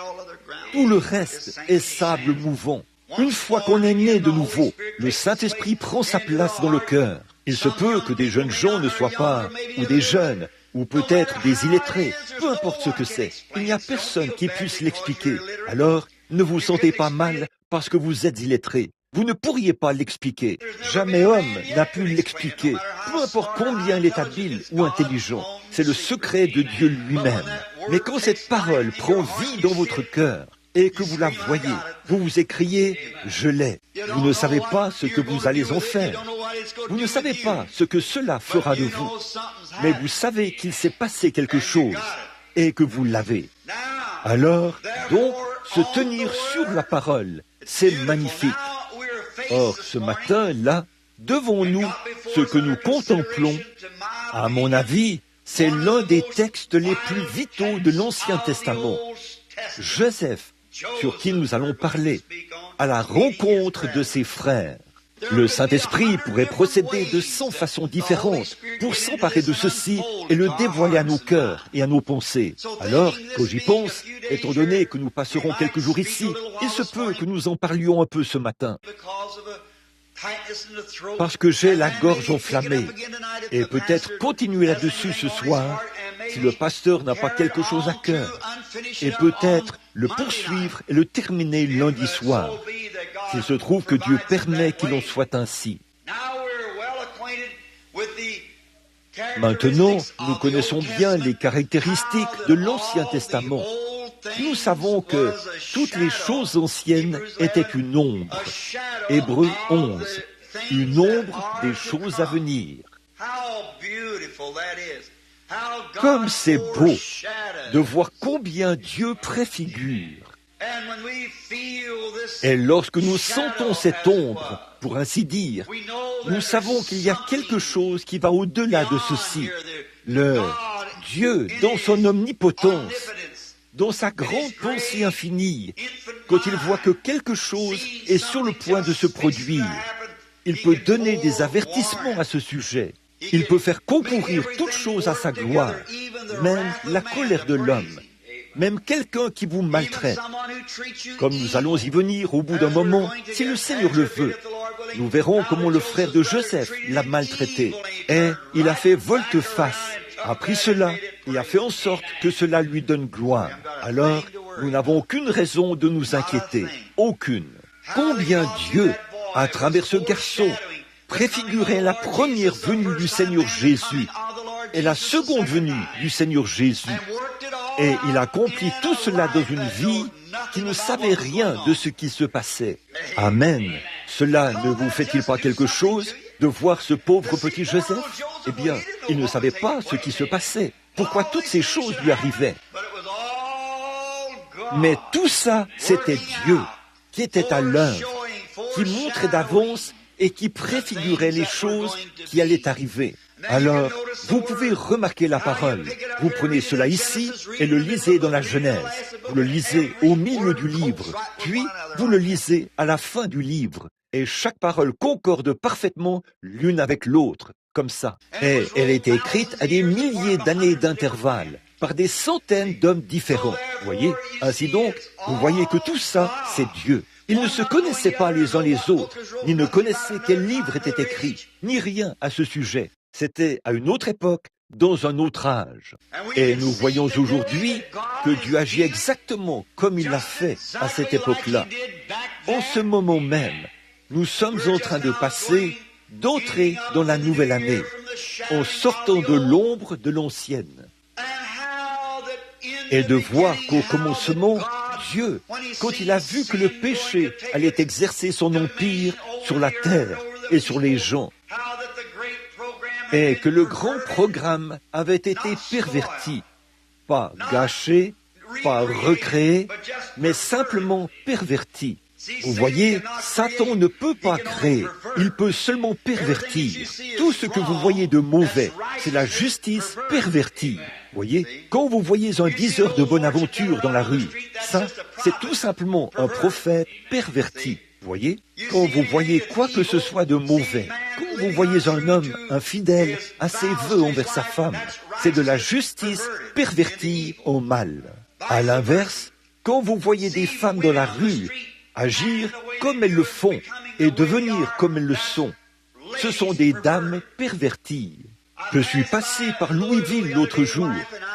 Tout le reste est sable mouvant. Une fois qu'on est né de nouveau, le Saint-Esprit prend sa place dans le cœur. Il se peut que des jeunes gens ne soient pas, ou des jeunes, ou peut-être des illettrés, peu importe ce que c'est. Il n'y a personne qui puisse l'expliquer. Alors, ne vous sentez pas mal parce que vous êtes illettrés. Vous ne pourriez pas l'expliquer. Jamais homme n'a pu l'expliquer, peu importe combien il est habile ou intelligent. C'est le secret de Dieu lui-même. Mais quand cette parole prend vie dans votre cœur, et que vous la voyez, vous vous écriez « Je l'ai ». Vous ne savez pas ce que vous allez en faire. Vous ne savez pas ce que cela fera de vous. Mais vous savez qu'il s'est passé quelque chose et que vous l'avez. Alors, donc, se tenir sur la parole, c'est magnifique. Or, ce matin-là, devant nous, ce que nous contemplons, à mon avis, c'est l'un des textes les plus vitaux de l'Ancien Testament. Joseph, sur qui nous allons parler, à la rencontre de ses frères. Le Saint-Esprit pourrait procéder de 100 façons différentes pour s'emparer de ceci et le dévoiler à nos cœurs et à nos pensées. Alors, quand j'y pense, étant donné que nous passerons quelques jours ici, il se peut que nous en parlions un peu ce matin. Parce que j'ai la gorge enflammée, et peut-être continuer là-dessus ce soir, si le pasteur n'a pas quelque chose à cœur, et peut-être le poursuivre et le terminer lundi soir, s'il se trouve que Dieu permet qu'il en soit ainsi. Maintenant, nous connaissons bien les caractéristiques de l'Ancien Testament. Nous savons que toutes les choses anciennes étaient une ombre. Hébreux 11, une ombre des choses à venir. Comme c'est beau de voir combien Dieu préfigure. Et lorsque nous sentons cette ombre, pour ainsi dire, nous savons qu'il y a quelque chose qui va au-delà de ceci. Le Dieu, dans son omnipotence, dans sa grande pensée infinie, quand il voit que quelque chose est sur le point de se produire, il peut donner des avertissements à ce sujet. Il peut faire concourir toute chose à sa gloire, même la colère de l'homme, même quelqu'un qui vous maltraite. Comme nous allons y venir au bout d'un moment, si le Seigneur le veut. Nous verrons comment le frère de Joseph l'a maltraité. Et il a fait volte-face, a pris cela et a fait en sorte que cela lui donne gloire. Alors, nous n'avons aucune raison de nous inquiéter. Aucune. Combien Dieu, à travers ce garçon, préfigurait la première venue du Seigneur Jésus et la seconde venue du Seigneur Jésus. Et il accomplit tout cela dans une vie qui ne savait rien de ce qui se passait. Amen. Cela ne vous fait-il pas quelque chose de voir ce pauvre petit Joseph? Eh bien, il ne savait pas ce qui se passait. Pourquoi toutes ces choses lui arrivaient? Mais tout ça, c'était Dieu qui était à l'œuvre, qui montrait d'avance et qui préfigurait les choses qui allaient arriver. Alors, vous pouvez remarquer la parole. Vous prenez cela ici et le lisez dans la Genèse. Vous le lisez au milieu du livre, puis vous le lisez à la fin du livre. Et chaque parole concorde parfaitement l'une avec l'autre, comme ça. Et elle a été écrite à des milliers d'années d'intervalle, par des centaines d'hommes différents. Vous voyez? Ainsi donc, vous voyez que tout ça, c'est Dieu. Ils ne se connaissaient pas les uns les autres, ni ne connaissaient quel livre était écrit, ni rien à ce sujet. C'était à une autre époque, dans un autre âge. Et nous voyons aujourd'hui que Dieu agit exactement comme il l'a fait à cette époque-là. En ce moment même, nous sommes en train de passer, d'entrer dans la nouvelle année, en sortant de l'ombre de l'ancienne. Et de voir qu'au commencement, Dieu, quand il a vu que le péché allait exercer son empire sur la terre et sur les gens, et que le grand programme avait été perverti, pas gâché, pas recréé, mais simplement perverti. Vous voyez, Satan ne peut pas créer, il peut seulement pervertir. Tout ce que vous voyez de mauvais, c'est la justice pervertie. Voyez, quand vous voyez un diseur de bonne aventure dans la rue, ça, c'est tout simplement un prophète perverti. Voyez, quand vous voyez quoi que ce soit de mauvais, quand vous voyez un homme infidèle à ses vœux envers sa femme, c'est de la justice pervertie au mal. À l'inverse, quand vous voyez des femmes dans la rue agir comme elles le font et devenir comme elles le sont, ce sont des dames perverties. Je suis passé par Louisville l'autre jour.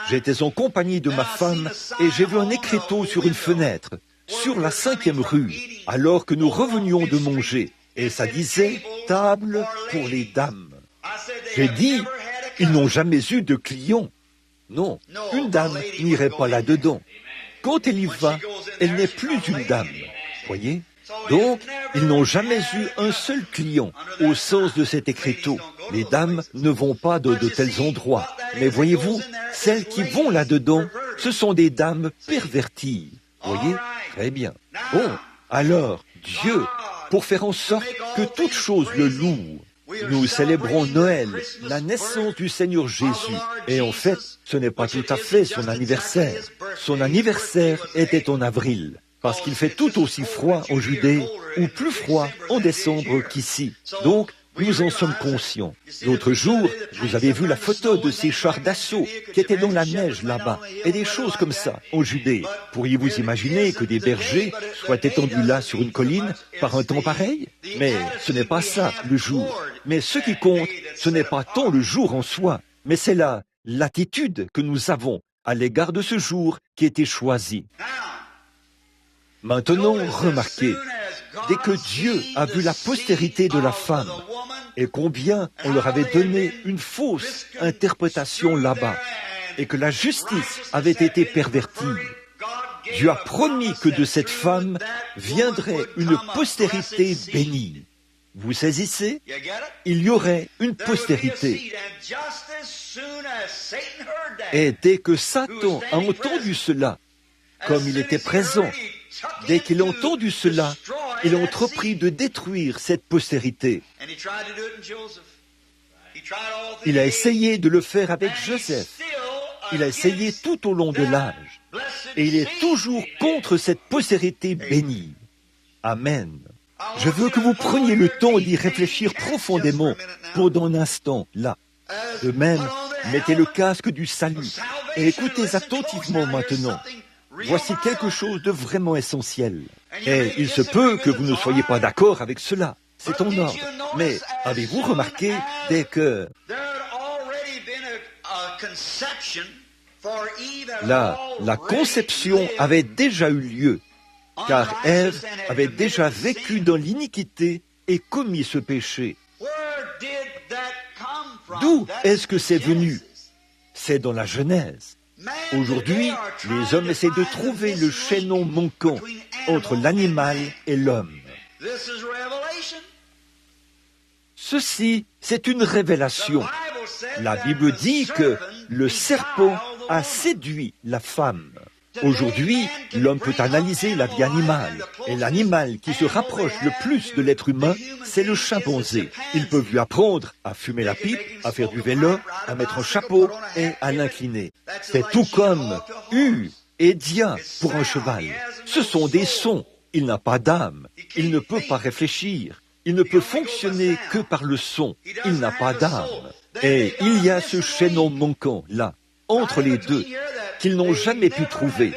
J'étais en compagnie de ma femme et j'ai vu un écriteau sur une fenêtre, sur la 5e rue, alors que nous revenions de manger. Et ça disait « table pour les dames ». J'ai dit « ils n'ont jamais eu de clients ». Non, une dame n'irait pas là-dedans. Quand elle y va, elle n'est plus une dame. Voyez? Donc, ils n'ont jamais eu un seul client au sens de cet écriteau. Les dames ne vont pas dans de tels endroits. Mais voyez-vous, celles qui vont là-dedans, ce sont des dames perverties. Voyez? Très bien. Bon, alors, Dieu, pour faire en sorte que toute chose le loue, nous célébrons Noël, la naissance du Seigneur Jésus. Et en fait, ce n'est pas tout à fait son anniversaire. Son anniversaire était en avril, parce qu'il fait tout aussi froid en Judée, ou plus froid en décembre qu'ici. Donc, nous en sommes conscients. L'autre jour, vous avez vu la photo de ces chars d'assaut qui étaient dans la neige là-bas, et des choses comme ça, en Judée. Pourriez-vous imaginer que des bergers soient étendus là sur une colline par un temps pareil? Mais ce n'est pas ça, le jour. Mais ce qui compte, ce n'est pas tant le jour en soi, mais c'est l'attitude que nous avons à l'égard de ce jour qui était choisi. Maintenant, remarquez, dès que Dieu a vu la postérité de la femme, et combien on leur avait donné une fausse interprétation là-bas, et que la justice avait été pervertie, Dieu a promis que de cette femme viendrait une postérité bénie. Vous saisissez? Il y aurait une postérité. Et dès que Satan a entendu cela, comme il était présent, dès qu'il a entendu cela, il a entrepris de détruire cette postérité. Il a essayé de le faire avec Joseph. Il a essayé tout au long de l'âge. Et il est toujours contre cette postérité bénie. Amen. Je veux que vous preniez le temps d'y réfléchir profondément pendant un instant, là. De même, mettez le casque du salut et écoutez attentivement maintenant. Voici quelque chose de vraiment essentiel. Et il se peut que vous ne soyez pas d'accord avec cela. c'est ton ordre. Mais avez-vous remarqué, dès que la conception avait déjà eu lieu, car Ève avait déjà vécu dans l'iniquité et commis ce péché. D'où est-ce que c'est venu? C'est dans la Genèse. Aujourd'hui, les hommes essaient de trouver le chaînon manquant entre l'animal et l'homme. Ceci, c'est une révélation. La Bible dit que le serpent a séduit la femme. Aujourd'hui, l'homme peut analyser la vie animale. Et l'animal qui se rapproche le plus de l'être humain, c'est le chimpanzé. Il peut lui apprendre à fumer la pipe, à faire du vélo, à mettre un chapeau et à l'incliner. C'est tout comme U et Dia pour un cheval. Ce sont des sons. Il n'a pas d'âme. Il ne peut pas réfléchir. Il ne peut fonctionner que par le son. Il n'a pas d'âme. Et il y a ce chaînon manquant, là, entre les deux, qu'ils n'ont jamais pu trouver.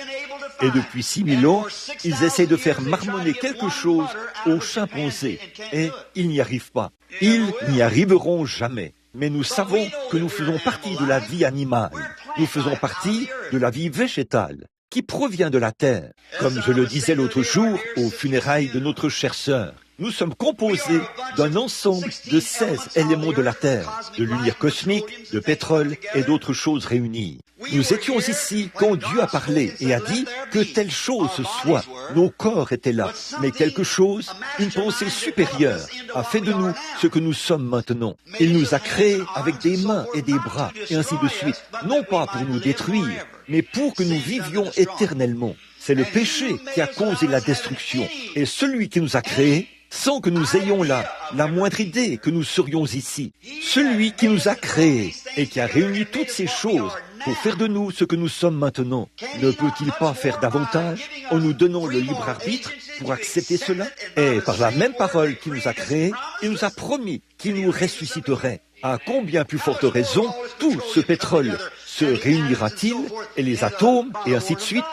Et depuis 6000 ans, ils essaient de faire marmonner quelque chose aux chimpanzés. Et ils n'y arrivent pas. Ils n'y arriveront jamais. Mais nous savons que nous faisons partie de la vie animale. Nous faisons partie de la vie végétale, qui provient de la terre. Comme je le disais l'autre jour aux funérailles de notre chère sœur, nous sommes composés d'un ensemble de 16 éléments de la Terre, de lumière cosmique, de pétrole et d'autres choses réunies. Nous étions ici quand Dieu a parlé et a dit que telle chose soit. Nos corps étaient là, mais quelque chose, une pensée supérieure, a fait de nous ce que nous sommes maintenant. Il nous a créés avec des mains et des bras, et ainsi de suite, non pas pour nous détruire, mais pour que nous vivions éternellement. C'est le péché qui a causé la destruction. Et celui qui nous a créés, sans que nous ayons la moindre idée que nous serions ici, celui qui nous a créés et qui a réuni toutes ces choses pour faire de nous ce que nous sommes maintenant, ne peut-il pas faire davantage en nous donnant le libre arbitre pour accepter cela? Et par la même parole qu'il nous a créés, il nous a promis qu'il nous ressusciterait. À combien plus forte raison tout ce pétrole se réunira-t-il, et les atomes, et ainsi de suite,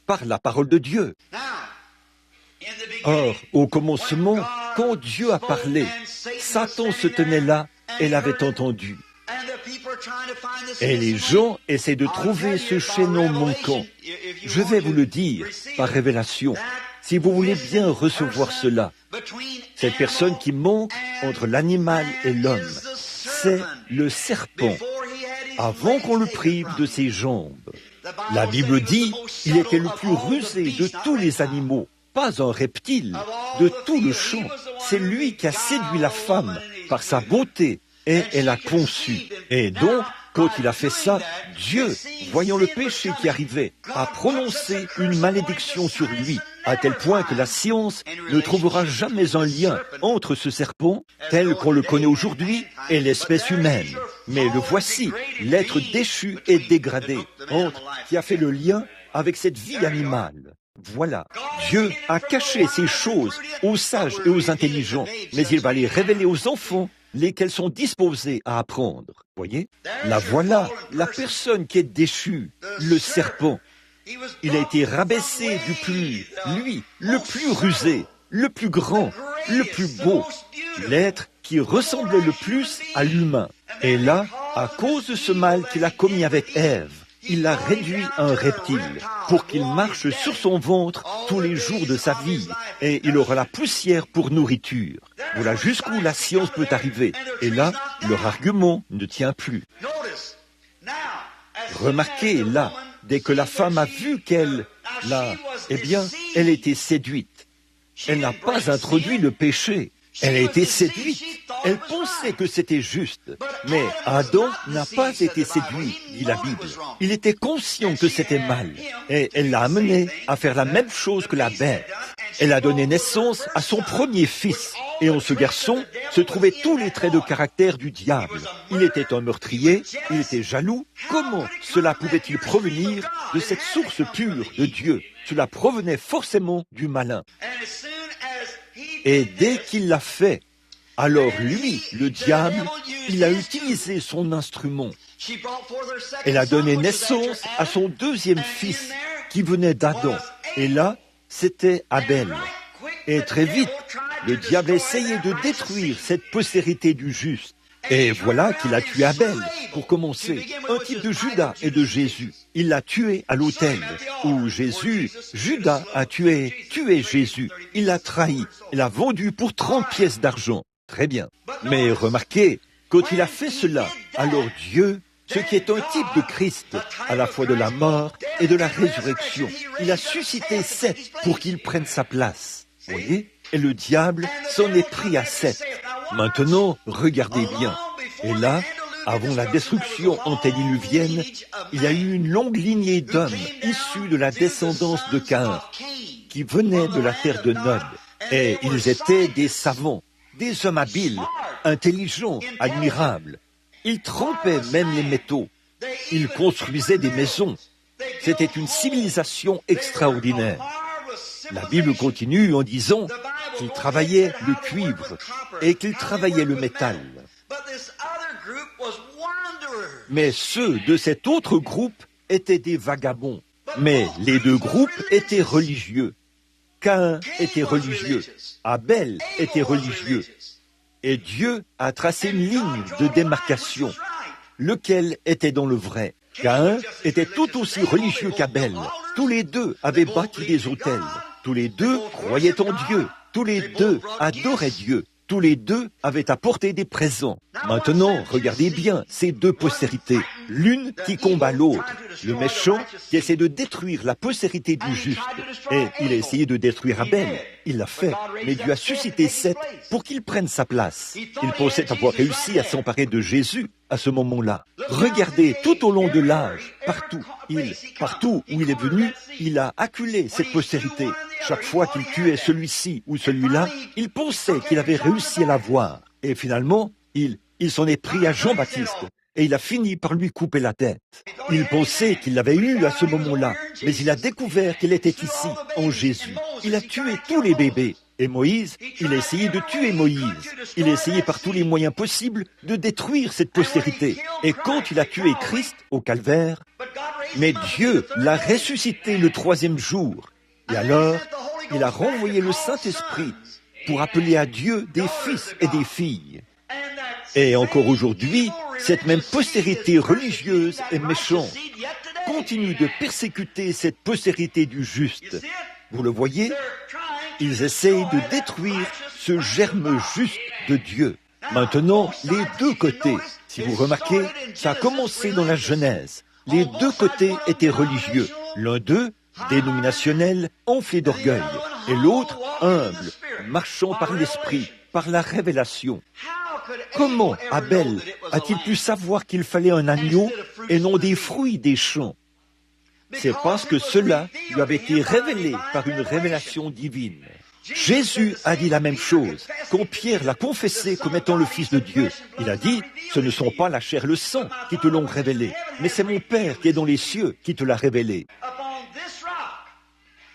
par la parole de Dieu? Or, au commencement, quand Dieu a parlé, Satan se tenait là et l'avait entendu. Et les gens essaient de trouver ce chaînon manquant. Je vais vous le dire par révélation, si vous voulez bien recevoir cela. Cette personne qui manque entre l'animal et l'homme, c'est le serpent, avant qu'on le prive de ses jambes. La Bible dit, il était le plus rusé de tous les animaux. Pas un reptile, de tout le champ. C'est lui qui a séduit la femme par sa beauté et elle a conçu. Et donc, quand il a fait ça, Dieu, voyant le péché qui arrivait, a prononcé une malédiction sur lui, à tel point que la science ne trouvera jamais un lien entre ce serpent, tel qu'on le connaît aujourd'hui, et l'espèce humaine. Mais le voici, l'être déchu et dégradé, qui a fait le lien avec cette vie animale. Voilà, Dieu a caché ces choses aux sages et aux intelligents, mais il va les révéler aux enfants, lesquels sont disposés à apprendre. Voyez, la voilà, la personne qui est déchue, le serpent. Il a été rabaissé du plus, lui, le plus rusé, le plus grand, le plus beau, l'être qui ressemblait le plus à l'humain. Et là, à cause de ce mal qu'il a commis avec Ève, il l'a réduit à un reptile pour qu'il marche sur son ventre tous les jours de sa vie et il aura la poussière pour nourriture. Voilà jusqu'où la science peut arriver. Et là, leur argument ne tient plus. Remarquez là, dès que la femme a vu qu'elle elle était séduite. Elle n'a pas introduit le péché. Elle a été séduite. Elle pensait que c'était juste. Mais Adam n'a pas été séduit, dit la Bible. Il était conscient que c'était mal. Et elle l'a amené à faire la même chose que la bête. Elle a donné naissance à son premier fils. Et en ce garçon se trouvaient tous les traits de caractère du diable. Il était un meurtrier, il était jaloux. Comment cela pouvait-il provenir de cette source pure de Dieu? Cela provenait forcément du malin. Et dès qu'il l'a fait, alors lui, le diable, il a utilisé son instrument. Elle a donné naissance à son deuxième fils qui venait d'Adam. Et là, c'était Abel. Et très vite, le diable a essayé de détruire cette postérité du juste. Et voilà qu'il a tué Abel, pour commencer, un type de Judas et de Jésus. Il l'a tué à l'autel, où Judas a tué Jésus. Il l'a trahi, il l'a vendu pour 30 pièces d'argent. Très bien. Mais remarquez, quand il a fait cela, alors Dieu, ce qui est un type de Christ, à la fois de la mort et de la résurrection, il a suscité Seth pour qu'il prenne sa place. Vous voyez? Et le diable s'en est pris à Seth. Maintenant, regardez bien. Et là, avant la destruction antédiluvienne, il y a eu une longue lignée d'hommes issus de la descendance de Caïn, qui venaient de la terre de Nod. Et ils étaient des savants, des hommes habiles, intelligents, admirables. Ils trempaient même les métaux. Ils construisaient des maisons. C'était une civilisation extraordinaire. La Bible continue en disant qu'ils travaillaient le cuivre et qu'ils travaillaient le métal. Mais ceux de cet autre groupe étaient des vagabonds. Mais les deux groupes étaient religieux. Caïn était religieux, Abel était religieux. Et Dieu a tracé une ligne de démarcation. Lequel était dans le vrai? Caïn était tout aussi religieux qu'Abel. Tous les deux avaient bâti des autels. Tous les deux croyaient en Dieu. Tous les deux adoraient Dieu. Tous les deux avaient apporté des présents. Maintenant, regardez bien ces deux postérités. L'une qui combat l'autre. Le méchant qui essaie de détruire la postérité du juste. Et il a essayé de détruire Abel. Il l'a fait. Mais Dieu a suscité Seth pour qu'il prenne sa place. Il pensait avoir réussi à s'emparer de Jésus à ce moment-là. Regardez tout au long de l'âge, partout où il est venu, il a acculé cette postérité. Chaque fois qu'il tuait celui-ci ou celui-là, il pensait qu'il avait réussi à l'avoir. Et finalement, il s'en est pris à Jean-Baptiste. Et il a fini par lui couper la tête. Il pensait qu'il l'avait eu à ce moment-là, mais il a découvert qu'il était ici, en Jésus. Il a tué tous les bébés. Et Moïse, il a essayé de tuer Moïse. Il a essayé par tous les moyens possibles de détruire cette postérité. Et quand il a tué Christ au calvaire, mais Dieu l'a ressuscité le 3e jour. Et alors, il a renvoyé le Saint-Esprit pour appeler à Dieu des fils et des filles. Et encore aujourd'hui, cette même postérité religieuse et méchante continue de persécuter cette postérité du juste. Vous le voyez? Ils essayent de détruire ce germe juste de Dieu. Maintenant, les deux côtés, si vous remarquez, ça a commencé dans la Genèse. Les deux côtés étaient religieux. L'un d'eux, dénominationnel, enflé d'orgueil, et l'autre, humble, marchant par l'esprit, par la révélation. Comment Abel a-t-il pu savoir qu'il fallait un agneau et non des fruits des champs? C'est parce que cela lui avait été révélé par une révélation divine. Jésus a dit la même chose quand Pierre l'a confessé comme étant le Fils de Dieu. Il a dit, ce ne sont pas la chair et le sang qui te l'ont révélé, mais c'est mon Père qui est dans les cieux qui te l'a révélé.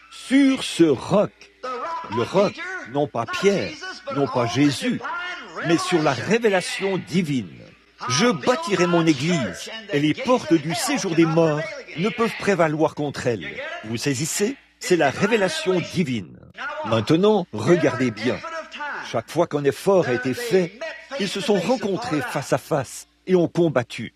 Sur ce roc, le roc, non pas Pierre, non pas Jésus, mais sur la révélation divine. Je bâtirai mon église, et les portes du séjour des morts ne peuvent prévaloir contre elle. Vous saisissez? C'est la révélation divine. Maintenant, regardez bien. Chaque fois qu'un effort a été fait, ils se sont rencontrés face à face et ont combattu.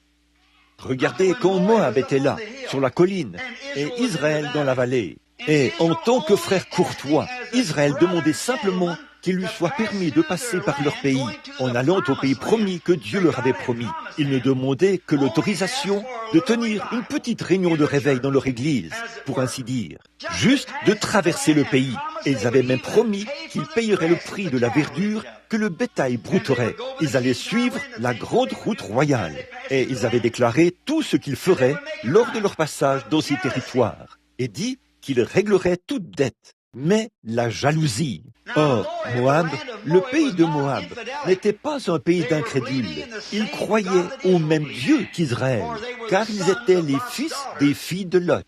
Regardez quand Moab était là, sur la colline, et Israël dans la vallée. Et en tant que frère courtois, Israël demandait simplement qu'il lui soit permis de passer par leur pays, en allant au pays promis que Dieu leur avait promis. Ils ne demandaient que l'autorisation de tenir une petite réunion de réveil dans leur église, pour ainsi dire, juste de traverser le pays. Et ils avaient même promis qu'ils payeraient le prix de la verdure que le bétail brouterait. Ils allaient suivre la grande route royale. Et ils avaient déclaré tout ce qu'ils feraient lors de leur passage dans ces territoires, et dit qu'ils régleraient toute dette. Mais la jalousie. Or, Moab, le pays de Moab, n'était pas un pays d'incrédules. Ils croyaient au même Dieu qu'Israël, car ils étaient les fils des filles de Lot.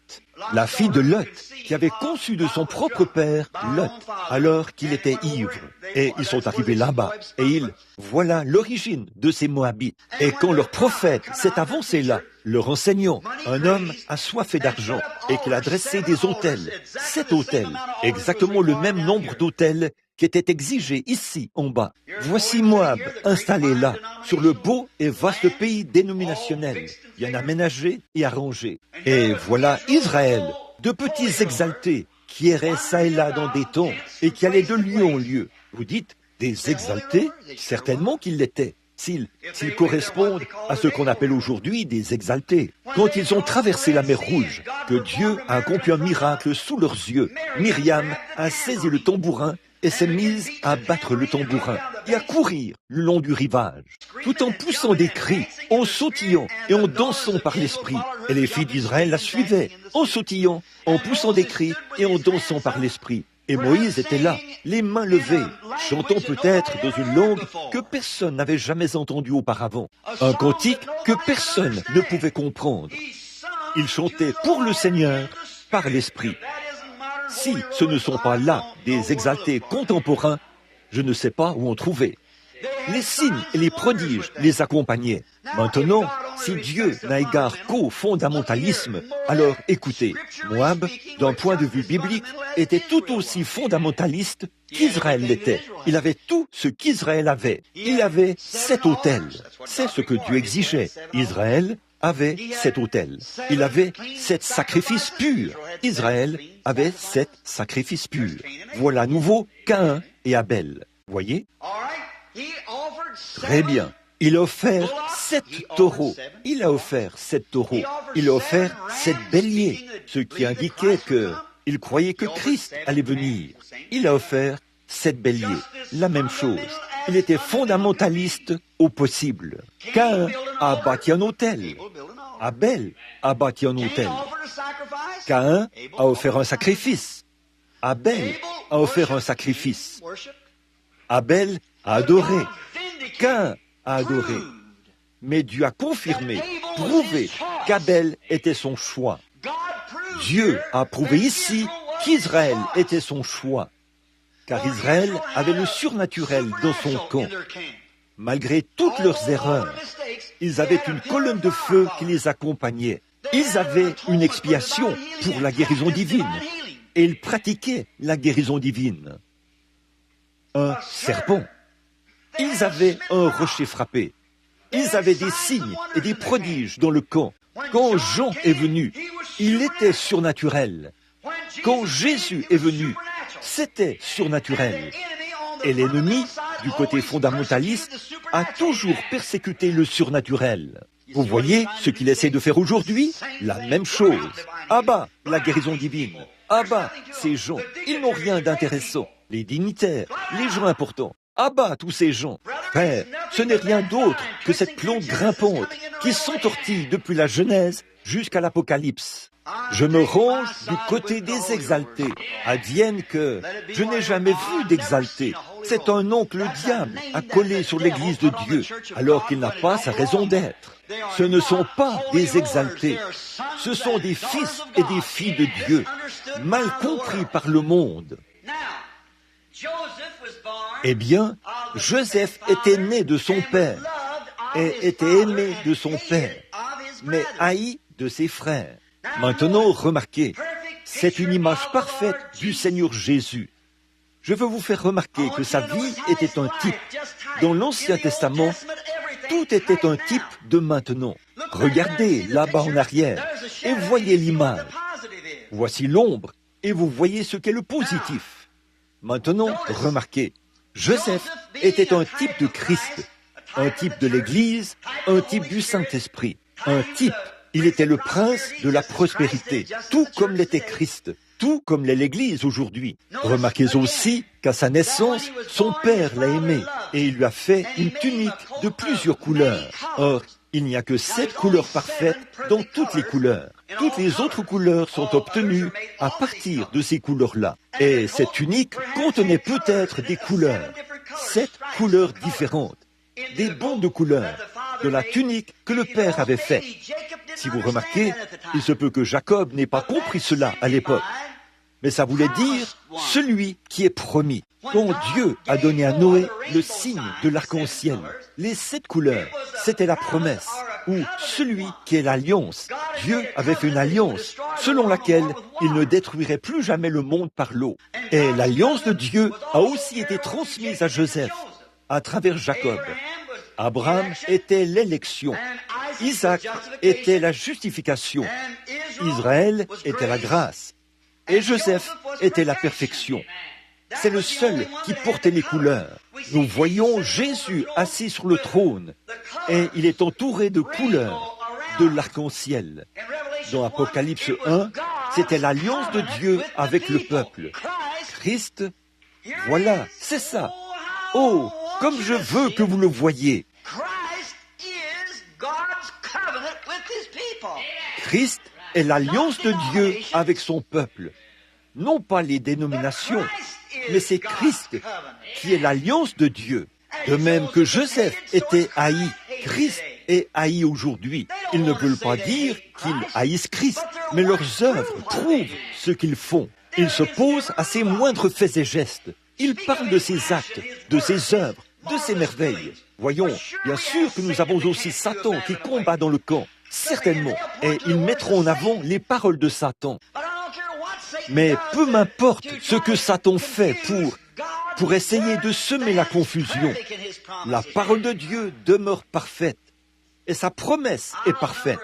La fille de Lot, qui avait conçu de son propre père, Lot, alors qu'il était ivre. Et ils sont arrivés là-bas, et voilà l'origine de ces Moabites. Et quand leur prophète s'est avancé là, leur enseignant, un homme assoiffé d'argent, et qu'il a dressé des autels, 7 autels, exactement le même nombre d'autels qui était exigé ici en bas. Voici Moab, installé là, sur le beau et vaste pays dénominationnel, bien aménagé et arrangé. Et voilà Israël, de petits exaltés, qui erraient çà et là dans des tents et qui allaient de lieu en lieu. Vous dites, des exaltés? Certainement qu'ils l'étaient. S'ils correspondent à ce qu'on appelle aujourd'hui des exaltés. Quand ils ont traversé la mer Rouge, que Dieu a accompli un miracle sous leurs yeux, Myriam a saisi le tambourin et s'est mise à battre le tambourin et à courir le long du rivage, tout en poussant des cris, en sautillant et en dansant par l'esprit. Et les filles d'Israël la suivaient, en sautillant, en poussant des cris et en dansant par l'esprit. Et Moïse était là, les mains levées, chantant peut-être dans une langue que personne n'avait jamais entendue auparavant. Un cantique que personne ne pouvait comprendre. Il chantait pour le Seigneur par l'Esprit. Si ce ne sont pas là des exaltés contemporains, je ne sais pas où en trouver. Les signes et les prodiges les accompagnaient. Maintenant, si Dieu n'a égard qu'au fondamentalisme, alors écoutez, Moab, d'un point de vue biblique, était tout aussi fondamentaliste qu'Israël l'était. Il avait tout ce qu'Israël avait. Il avait 7 autels. C'est ce que Dieu exigeait. Israël avait 7 autels. Il avait 7 sacrifices purs. Israël avait 7 sacrifices purs. Voilà à nouveau Caïn et Abel. Voyez? Très bien. Il a offert 7 taureaux. Il a offert 7 taureaux. Il a offert 7 béliers, ce qui indiquait qu'il croyait que Christ allait venir. Il a offert 7 béliers. La même chose. Il était fondamentaliste au possible. Caïn a bâti un autel. Abel a bâti un autel. Caïn a offert un sacrifice. Abel a offert un sacrifice. Abel a adoré. Caïn a adoré. Mais Dieu a confirmé, prouvé qu'Abel était son choix. Dieu a prouvé ici qu'Israël était son choix, car Israël avait le surnaturel dans son camp. Malgré toutes leurs erreurs, ils avaient une colonne de feu qui les accompagnait. Ils avaient une expiation pour la guérison divine, et ils pratiquaient la guérison divine. Un serpent. Ils avaient un rocher frappé. Ils avaient des signes et des prodiges dans le camp. Quand Jean est venu, il était surnaturel. Quand Jésus est venu, c'était surnaturel. Et l'ennemi, du côté fondamentaliste, a toujours persécuté le surnaturel. Vous voyez ce qu'il essaie de faire aujourd'hui? La même chose. Ah bah, la guérison divine. Ah bah, ces gens, ils n'ont rien d'intéressant. Les dignitaires, les gens importants. Ah bah, tous ces gens. Frère, ce n'est rien d'autre que cette plante grimpante qui s'entortille depuis la Genèse jusqu'à l'Apocalypse. Je me range du côté des exaltés, advienne que je n'ai jamais vu d'exalté. C'est un nom que le diable a collé sur l'Église de Dieu, alors qu'il n'a pas sa raison d'être. Ce ne sont pas des exaltés, ce sont des fils et des filles de Dieu, mal compris par le monde. Eh bien, Joseph était né de son père et était aimé de son père, mais haï de ses frères. Maintenant, remarquez, c'est une image parfaite du Seigneur Jésus. Je veux vous faire remarquer que sa vie était un type. Dans l'Ancien Testament, tout était un type de maintenant. Regardez là-bas en arrière et voyez l'image. Voici l'ombre et vous voyez ce qu'est le positif. Maintenant, remarquez, Joseph était un type de Christ, un type de l'Église, un type du Saint-Esprit, un type. Il était le prince de la prospérité, tout comme l'était Christ, tout comme l'est l'Église aujourd'hui. Remarquez aussi qu'à sa naissance, son père l'a aimé et il lui a fait une tunique de plusieurs couleurs. Or, il n'y a que 7 couleurs parfaites dans toutes les couleurs. Toutes les autres couleurs sont obtenues à partir de ces couleurs-là. Et cette tunique contenait peut-être des couleurs, 7 couleurs différentes, des bandes de couleurs de la tunique que le Père avait faite. Si vous remarquez, il se peut que Jacob n'ait pas compris cela à l'époque. Mais ça voulait dire celui qui est promis. Quand Dieu a donné à Noé le signe de l'arc-en-ciel, les 7 couleurs, c'était la promesse, ou celui qui est l'alliance. Dieu avait fait une alliance selon laquelle il ne détruirait plus jamais le monde par l'eau. Et l'alliance de Dieu a aussi été transmise à Joseph à travers Jacob. Abraham était l'élection, Isaac était la justification, Israël était la grâce, et Joseph était la perfection. C'est le seul qui portait les couleurs. Nous voyons Jésus assis sur le trône, et il est entouré de couleurs de l'arc-en-ciel. Dans Apocalypse 1, c'était l'alliance de Dieu avec le peuple. Christ, voilà, c'est ça. Oh, comme je veux que vous le voyiez. Christ est l'alliance de Dieu avec son peuple. Non pas les dénominations, mais c'est Christ qui est l'alliance de Dieu. De même que Joseph était haï, Christ est haï aujourd'hui. Ils ne veulent pas dire qu'ils haïssent Christ, mais leurs œuvres prouvent ce qu'ils font. Ils s'opposent à ses moindres faits et gestes. Ils parlent de ses actes, de ses œuvres, de ses merveilles. Voyons, bien sûr que nous avons aussi Satan qui combat dans le camp, certainement, et ils mettront en avant les paroles de Satan. Mais peu m'importe ce que Satan fait pour essayer de semer la confusion. La parole de Dieu demeure parfaite et sa promesse est parfaite.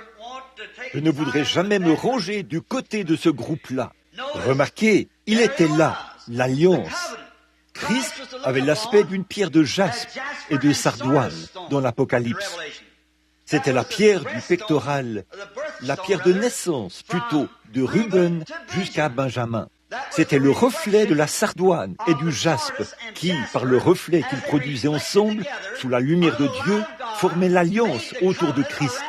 Je ne voudrais jamais me ranger du côté de ce groupe-là. Remarquez, il était là, l'alliance. Christ avait l'aspect d'une pierre de jaspe et de sardoine dans l'Apocalypse. C'était la pierre du pectoral, la pierre de naissance plutôt, de Ruben jusqu'à Benjamin. C'était le reflet de la sardoine et du jaspe qui, par le reflet qu'ils produisaient ensemble, sous la lumière de Dieu, formaient l'alliance autour de Christ,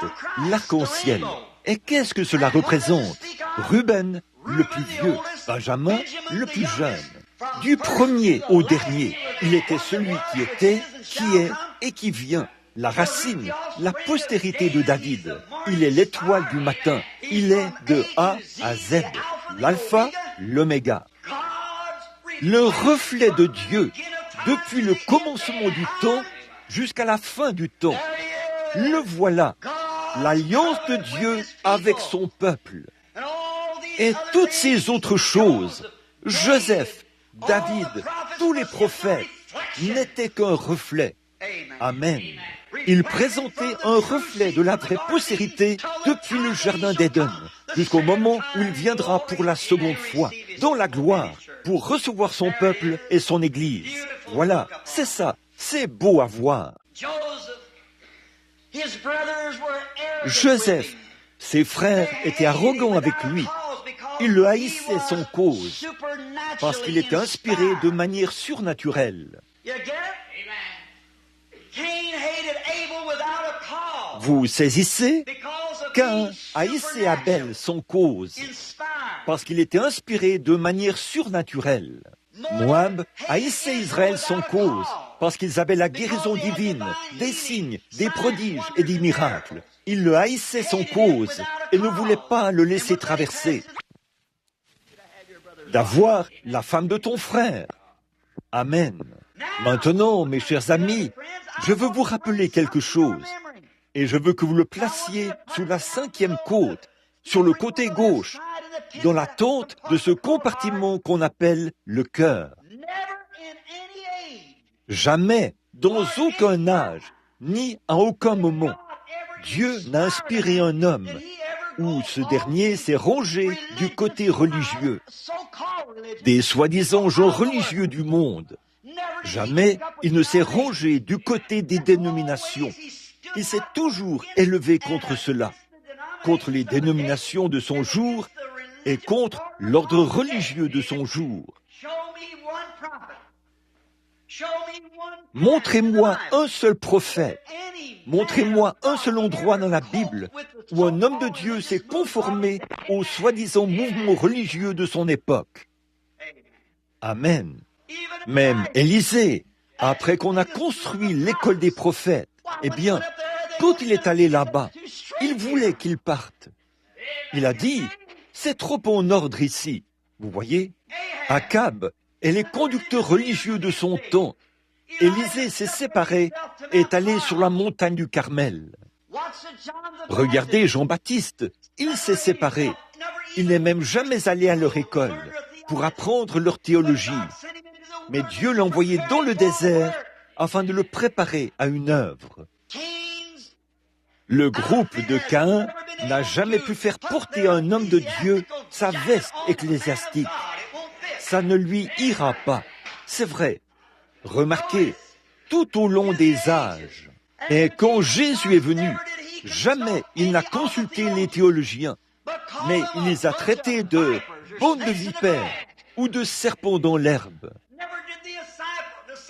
l'arc-en-ciel. Et qu'est-ce que cela représente? Ruben, le plus vieux, Benjamin, le plus jeune. Du premier au dernier, il était celui qui était, qui est et qui vient. La racine, la postérité de David. Il est l'étoile du matin. Il est de A à Z. L'alpha, l'oméga. Le reflet de Dieu, depuis le commencement du temps jusqu'à la fin du temps. Le voilà, l'alliance de Dieu avec son peuple. Et toutes ces autres choses, Joseph, David, tous les prophètes, n'étaient qu'un reflet. Amen. Il présentait un reflet de la vraie postérité depuis le jardin d'Éden, jusqu'au moment où il viendra pour la seconde fois, dans la gloire, pour recevoir son peuple et son Église. Voilà, c'est ça, c'est beau à voir. Joseph, ses frères étaient arrogants avec lui. Ils le haïssaient sans cause, parce qu'il était inspiré de manière surnaturelle. Vous saisissez? Caïn haïssait Abel sans cause, parce qu'il était inspiré de manière surnaturelle. Moab haïssait Israël sans cause, parce qu'ils avaient la guérison divine, des signes, des prodiges et des miracles. Ils le haïssaient sans cause et ne voulaient pas le laisser traverser. D'avoir la femme de ton frère. Amen. Maintenant, mes chers amis, je veux vous rappeler quelque chose. Et je veux que vous le placiez sous la 5e côte, sur le côté gauche, dans la tente de ce compartiment qu'on appelle le cœur. Jamais, dans aucun âge, ni à aucun moment, Dieu n'a inspiré un homme où ce dernier s'est rangé du côté religieux, des soi-disant gens religieux du monde. Jamais il ne s'est rangé du côté des dénominations. Il s'est toujours élevé contre cela, contre les dénominations de son jour et contre l'ordre religieux de son jour. Montrez-moi un seul prophète, montrez-moi un seul endroit dans la Bible où un homme de Dieu s'est conformé aux soi-disant mouvements religieux de son époque. Amen. Même Élisée, après qu'on a construit l'école des prophètes, eh bien, quand il est allé là-bas, il voulait qu'il parte. Il a dit, c'est trop en ordre ici. Vous voyez, Akab et les conducteurs religieux de son temps. Élisée s'est séparé et est allé sur la montagne du Carmel. Regardez Jean-Baptiste, il s'est séparé. Il n'est même jamais allé à leur école pour apprendre leur théologie. Mais Dieu l'a envoyé dans le désert afin de le préparer à une œuvre. Le groupe de Caïn n'a jamais pu faire porter à un homme de Dieu sa veste ecclésiastique. Ça ne lui ira pas. C'est vrai. Remarquez, tout au long des âges, et quand Jésus est venu, jamais il n'a consulté les théologiens, mais il les a traités de bande de vipères ou de serpents dans l'herbe.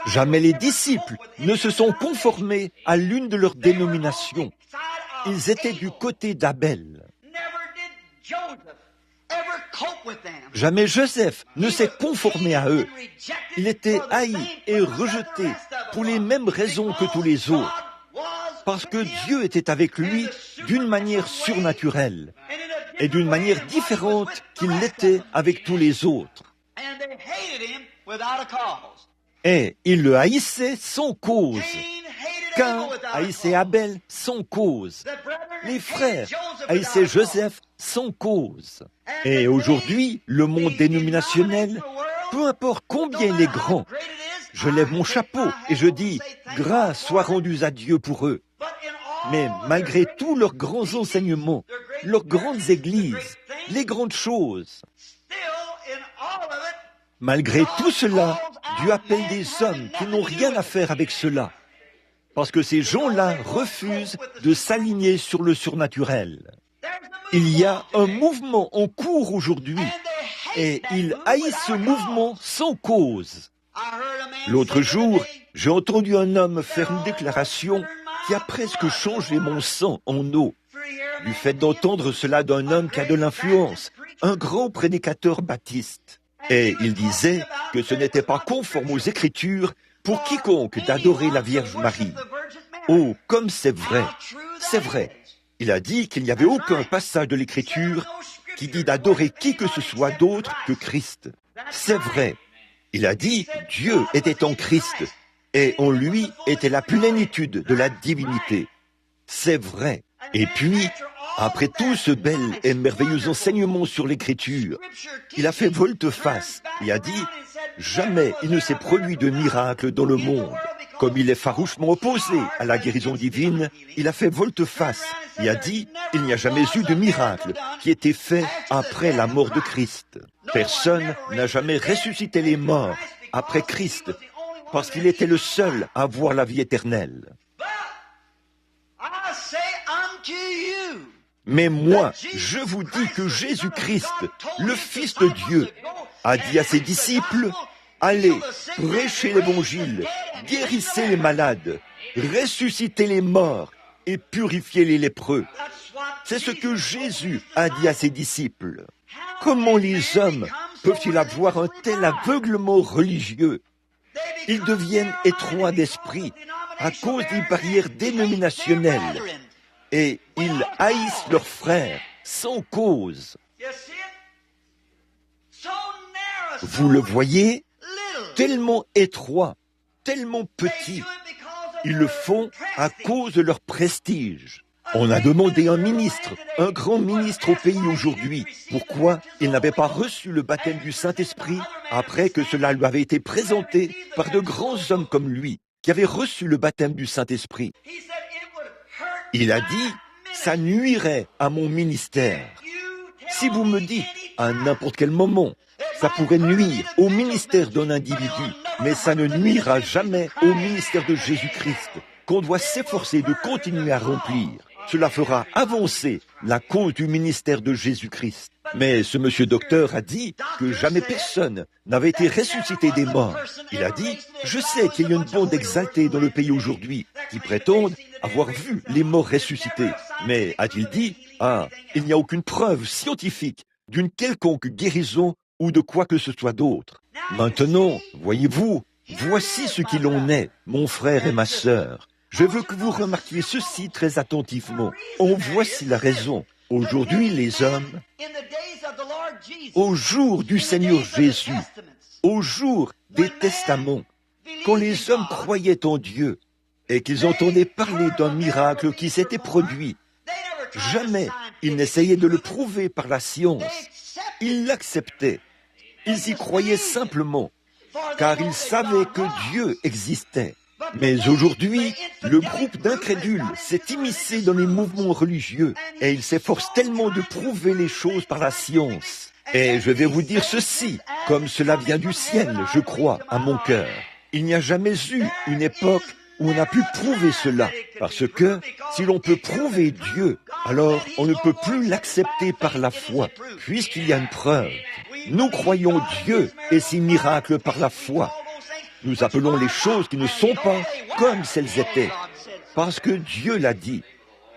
Jamais les disciples ne se sont conformés à l'une de leurs dénominations. Ils étaient du côté d'Abel. Jamais Joseph ne s'est conformé à eux. Il était haï et rejeté pour les mêmes raisons que tous les autres. Parce que Dieu était avec lui d'une manière surnaturelle et d'une manière différente qu'il l'était avec tous les autres. Et il le haïssait sans cause. Caïn haïssait Abel sans cause. Les frères haïssaient Joseph sans cause. Et aujourd'hui, le monde dénominationnel, peu importe combien il est grand, je lève mon chapeau et je dis « Grâce soit rendue à Dieu pour eux ». Mais malgré tous leurs grands enseignements, leurs grandes églises, les grandes choses, malgré tout cela, Dieu appelle des hommes qui n'ont rien à faire avec cela. Parce que ces gens-là refusent de s'aligner sur le surnaturel. Il y a un mouvement en cours aujourd'hui et ils haïssent ce mouvement sans cause. L'autre jour, j'ai entendu un homme faire une déclaration qui a presque changé mon sang en eau. Du fait d'entendre cela d'un homme qui a de l'influence, un grand prédicateur baptiste. Et il disait que ce n'était pas conforme aux Écritures pour quiconque d'adorer la Vierge Marie. Oh, comme c'est vrai, c'est vrai. Il a dit qu'il n'y avait aucun passage de l'Écriture qui dit d'adorer qui que ce soit d'autre que Christ. C'est vrai. Il a dit Dieu était en Christ et en lui était la plénitude de la divinité. C'est vrai. Et puis, après tout ce bel et merveilleux enseignement sur l'Écriture, il a fait volte-face et a dit « Jamais il ne s'est produit de miracle dans le monde ». Comme il est farouchement opposé à la guérison divine, il a fait volte-face et a dit « Il n'y a jamais eu de miracle qui ait été fait après la mort de Christ. Personne n'a jamais ressuscité les morts après Christ, parce qu'il était le seul à avoir la vie éternelle. » Mais moi, je vous dis que Jésus-Christ, le Fils de Dieu, a dit à ses disciples, « Allez, prêchez l'Évangile, guérissez les malades, ressuscitez les morts et purifiez les lépreux. » C'est ce que Jésus a dit à ses disciples. Comment les hommes peuvent-ils avoir un tel aveuglement religieux? Ils deviennent étroits d'esprit à cause des barrières dénominationnelles. Et ils haïssent leurs frères sans cause. Vous le voyez, tellement étroits, tellement petits. Ils le font à cause de leur prestige. On a demandé un ministre, un grand ministre au pays aujourd'hui, pourquoi il n'avait pas reçu le baptême du Saint-Esprit après que cela lui avait été présenté par de grands hommes comme lui, qui avaient reçu le baptême du Saint-Esprit. Il a dit, ça nuirait à mon ministère. Si vous me dites, à n'importe quel moment, ça pourrait nuire au ministère d'un individu, mais ça ne nuira jamais au ministère de Jésus-Christ, qu'on doit s'efforcer de continuer à remplir. Cela fera avancer la cause du ministère de Jésus-Christ. Mais ce monsieur docteur a dit que jamais personne n'avait été ressuscité des morts. Il a dit, je sais qu'il y a une bande exaltée dans le pays aujourd'hui qui prétendent avoir vu les morts ressuscités. Mais, a-t-il dit, il n'y a aucune preuve scientifique d'une quelconque guérison ou de quoi que ce soit d'autre. Maintenant, voyez-vous, voici ce qu'il en est, mon frère et ma sœur. Je veux que vous remarquiez ceci très attentivement. Voici la raison. Aujourd'hui, les hommes, au jour du Seigneur Jésus, au jour des testaments, quand les hommes croyaient en Dieu, et qu'ils entendaient parler d'un miracle qui s'était produit. Jamais ils n'essayaient de le prouver par la science. Ils l'acceptaient. Ils y croyaient simplement, car ils savaient que Dieu existait. Mais aujourd'hui, le groupe d'incrédules s'est immiscé dans les mouvements religieux et il s'efforce tellement de prouver les choses par la science. Et je vais vous dire ceci, comme cela vient du ciel, je crois, à mon cœur. Il n'y a jamais eu une époque où on a pu prouver cela, parce que si l'on peut prouver Dieu, alors on ne peut plus l'accepter par la foi, puisqu'il y a une preuve. Nous croyons Dieu et ses miracles par la foi. Nous appelons les choses qui ne sont pas comme elles étaient, parce que Dieu l'a dit.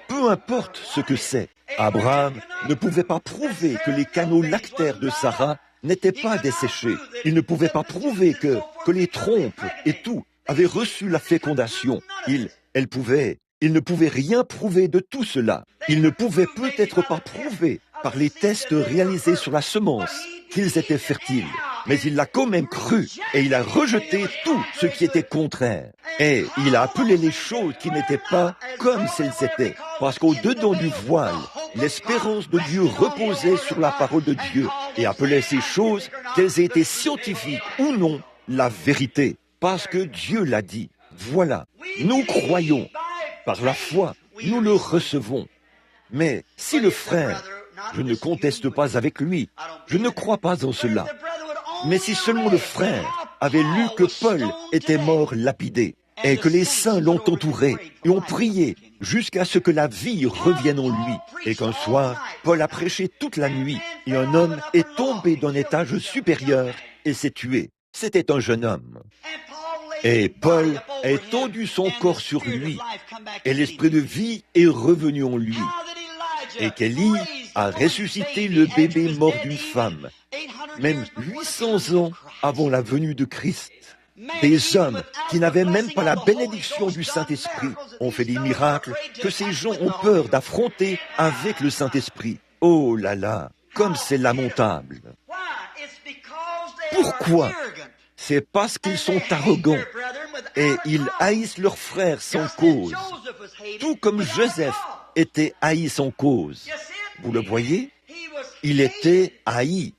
Peu importe ce que c'est. Abraham ne pouvait pas prouver que les canaux lactaires de Sarah n'étaient pas desséchés. Il ne pouvait pas prouver que les trompes et tout avaient reçu la fécondation. Il ne pouvait rien prouver de tout cela. Il ne pouvait peut-être pas prouver par les tests réalisés sur la semence qu'ils étaient fertiles. Mais il l'a quand même cru et il a rejeté tout ce qui était contraire. Et il a appelé les choses qui n'étaient pas comme elles étaient. Parce qu'au-dedans du voile, l'espérance de Dieu reposait sur la parole de Dieu et appelait ces choses, qu'elles aient été scientifiques ou non, la vérité. Parce que Dieu l'a dit. Voilà, nous croyons. Par la foi, nous le recevons. Mais si le frère, je ne conteste pas avec lui, je ne crois pas en cela. Mais si seulement le frère avait lu que Paul était mort lapidé, et que les saints l'ont entouré et ont prié jusqu'à ce que la vie revienne en lui, et qu'un soir, Paul a prêché toute la nuit, et un homme est tombé d'un étage supérieur et s'est tué. C'était un jeune homme. Et Paul a étendu son corps sur lui, et l'esprit de vie est revenu en lui. Et qu'Élie a ressuscité le bébé mort d'une femme, même 800 ans avant la venue de Christ. Des hommes qui n'avaient même pas la bénédiction du Saint-Esprit ont fait des miracles que ces gens ont peur d'affronter avec le Saint-Esprit. Oh là là, comme c'est lamentable. Pourquoi ? C'est parce qu'ils sont arrogants et ils haïssent leurs frères sans cause, tout comme Joseph était haï sans cause. Vous le voyez ? Il était haï,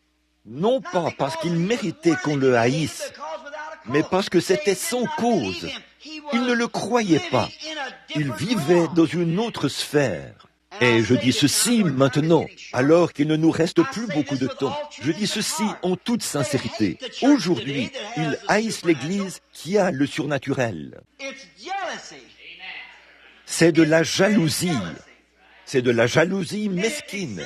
non pas parce qu'il méritait qu'on le haïsse, mais parce que c'était sans cause. Il ne le croyait pas. Il vivait dans une autre sphère. Et je dis ceci maintenant, alors qu'il ne nous reste plus beaucoup de temps. Je dis ceci en toute sincérité. Aujourd'hui, ils haïssent l'Église qui a le surnaturel. C'est de la jalousie. C'est de la jalousie mesquine.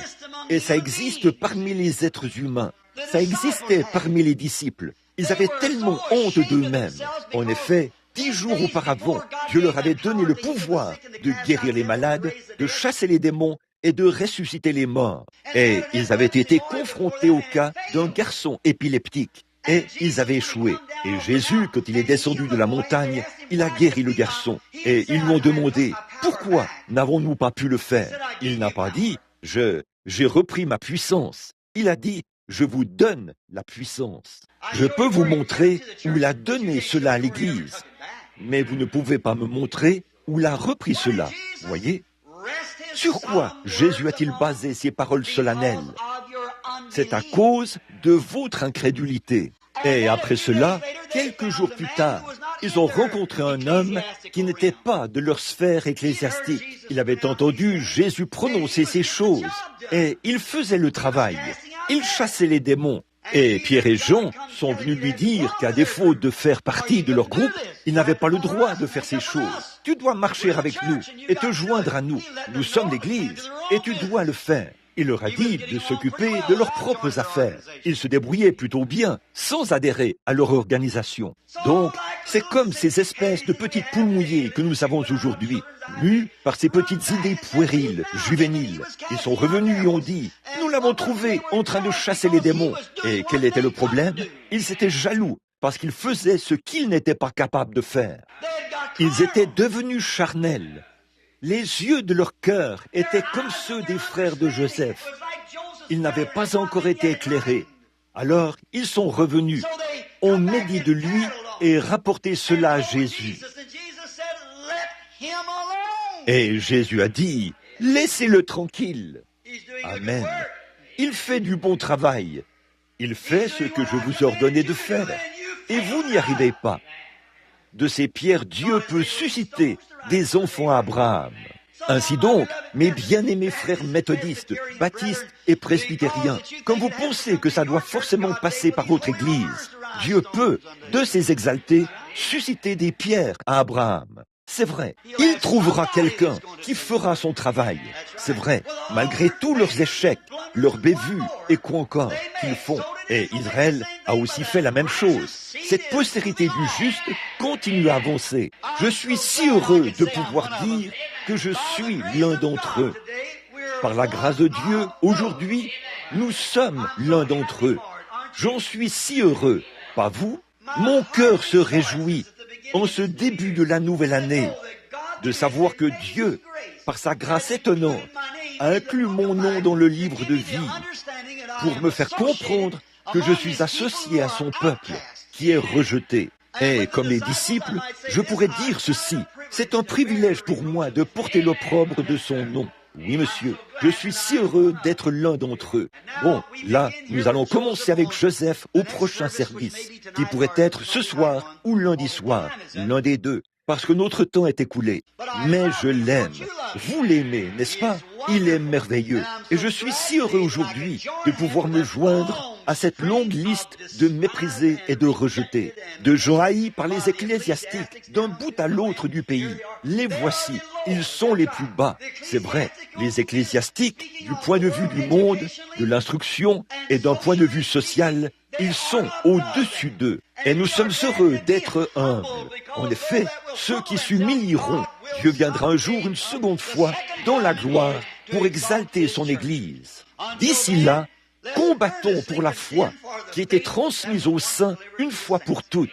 Et ça existe parmi les êtres humains. Ça existait parmi les disciples. Ils avaient tellement honte d'eux-mêmes. En effet, 10 jours auparavant, Dieu leur avait donné le pouvoir de guérir les malades, de chasser les démons et de ressusciter les morts. Et ils avaient été confrontés au cas d'un garçon épileptique. Et ils avaient échoué. Et Jésus, quand il est descendu de la montagne, il a guéri le garçon. Et ils lui ont demandé, pourquoi n'avons-nous pas pu le faire ? Il n'a pas dit, j'ai repris ma puissance. Il a dit, je vous donne la puissance. Je peux vous montrer où il a donné cela à l'Église, mais vous ne pouvez pas me montrer où il a repris cela. Voyez ? Sur quoi Jésus a-t-il basé ses paroles solennelles ? C'est à cause de votre incrédulité. Et après cela, quelques jours plus tard, ils ont rencontré un homme qui n'était pas de leur sphère ecclésiastique. Il avait entendu Jésus prononcer ces choses et il faisait le travail. Il chassait les démons. Et Pierre et Jean sont venus lui dire qu'à défaut de faire partie de leur groupe, ils n'avaient pas le droit de faire ces choses. Tu dois marcher avec nous et te joindre à nous. Nous sommes l'Église et tu dois le faire. Il leur a dit de s'occuper de leurs propres affaires. Ils se débrouillaient plutôt bien, sans adhérer à leur organisation. Donc, c'est comme ces espèces de petites poules mouillées que nous avons aujourd'hui, mues par ces petites idées puériles, juvéniles. Ils sont revenus et ont dit, nous l'avons trouvé en train de chasser les démons. Et quel était le problème ? Ils étaient jaloux parce qu'ils faisaient ce qu'ils n'étaient pas capables de faire. Ils étaient devenus charnels. Les yeux de leur cœur étaient comme ceux des frères de Joseph. Ils n'avaient pas encore été éclairés. Alors, ils sont revenus, ont médit de lui et rapporté cela à Jésus. Et Jésus a dit, laissez-le tranquille. Amen. Il fait du bon travail. Il fait ce que je vous ordonnais de faire. Et vous n'y arrivez pas. De ces pierres, Dieu peut susciter des enfants à Abraham. Ainsi donc, mes bien-aimés frères méthodistes, baptistes et presbytériens, quand vous pensez que ça doit forcément passer par votre Église, Dieu peut, de ces exaltés, susciter des pierres à Abraham. C'est vrai, il trouvera quelqu'un qui fera son travail. C'est vrai, malgré tous leurs échecs, leurs bévues et quoi encore qu'ils font. Et Israël a aussi fait la même chose. Cette postérité du juste continue à avancer. Je suis si heureux de pouvoir dire que je suis l'un d'entre eux. Par la grâce de Dieu, aujourd'hui, nous sommes l'un d'entre eux. J'en suis si heureux, pas vous? Mon cœur se réjouit en ce début de la nouvelle année de savoir que Dieu, par sa grâce étonnante, a inclus mon nom dans le livre de vie pour me faire comprendre que je suis associé à son peuple qui est rejeté. Et comme les disciples, je pourrais dire ceci, c'est un privilège pour moi de porter l'opprobre de son nom. Oui, monsieur, je suis si heureux d'être l'un d'entre eux. Bon, là, nous allons commencer avec Joseph au prochain service, qui pourrait être ce soir ou lundi soir, l'un des deux, parce que notre temps est écoulé. Mais je l'aime. Vous l'aimez, n'est-ce pas? Il est merveilleux. Et je suis si heureux aujourd'hui de pouvoir me joindre à cette longue liste de méprisés et de rejetés, de gens haïs par les ecclésiastiques d'un bout à l'autre du pays. Les voici, ils sont les plus bas. C'est vrai, les ecclésiastiques, du point de vue du monde, de l'instruction et d'un point de vue social, ils sont au-dessus d'eux. Et nous sommes heureux d'être humbles. En effet, ceux qui s'humilieront, Dieu viendra un jour une seconde fois dans la gloire pour exalter son Église. D'ici là, combattons pour la foi qui a été transmise aux saints une fois pour toutes.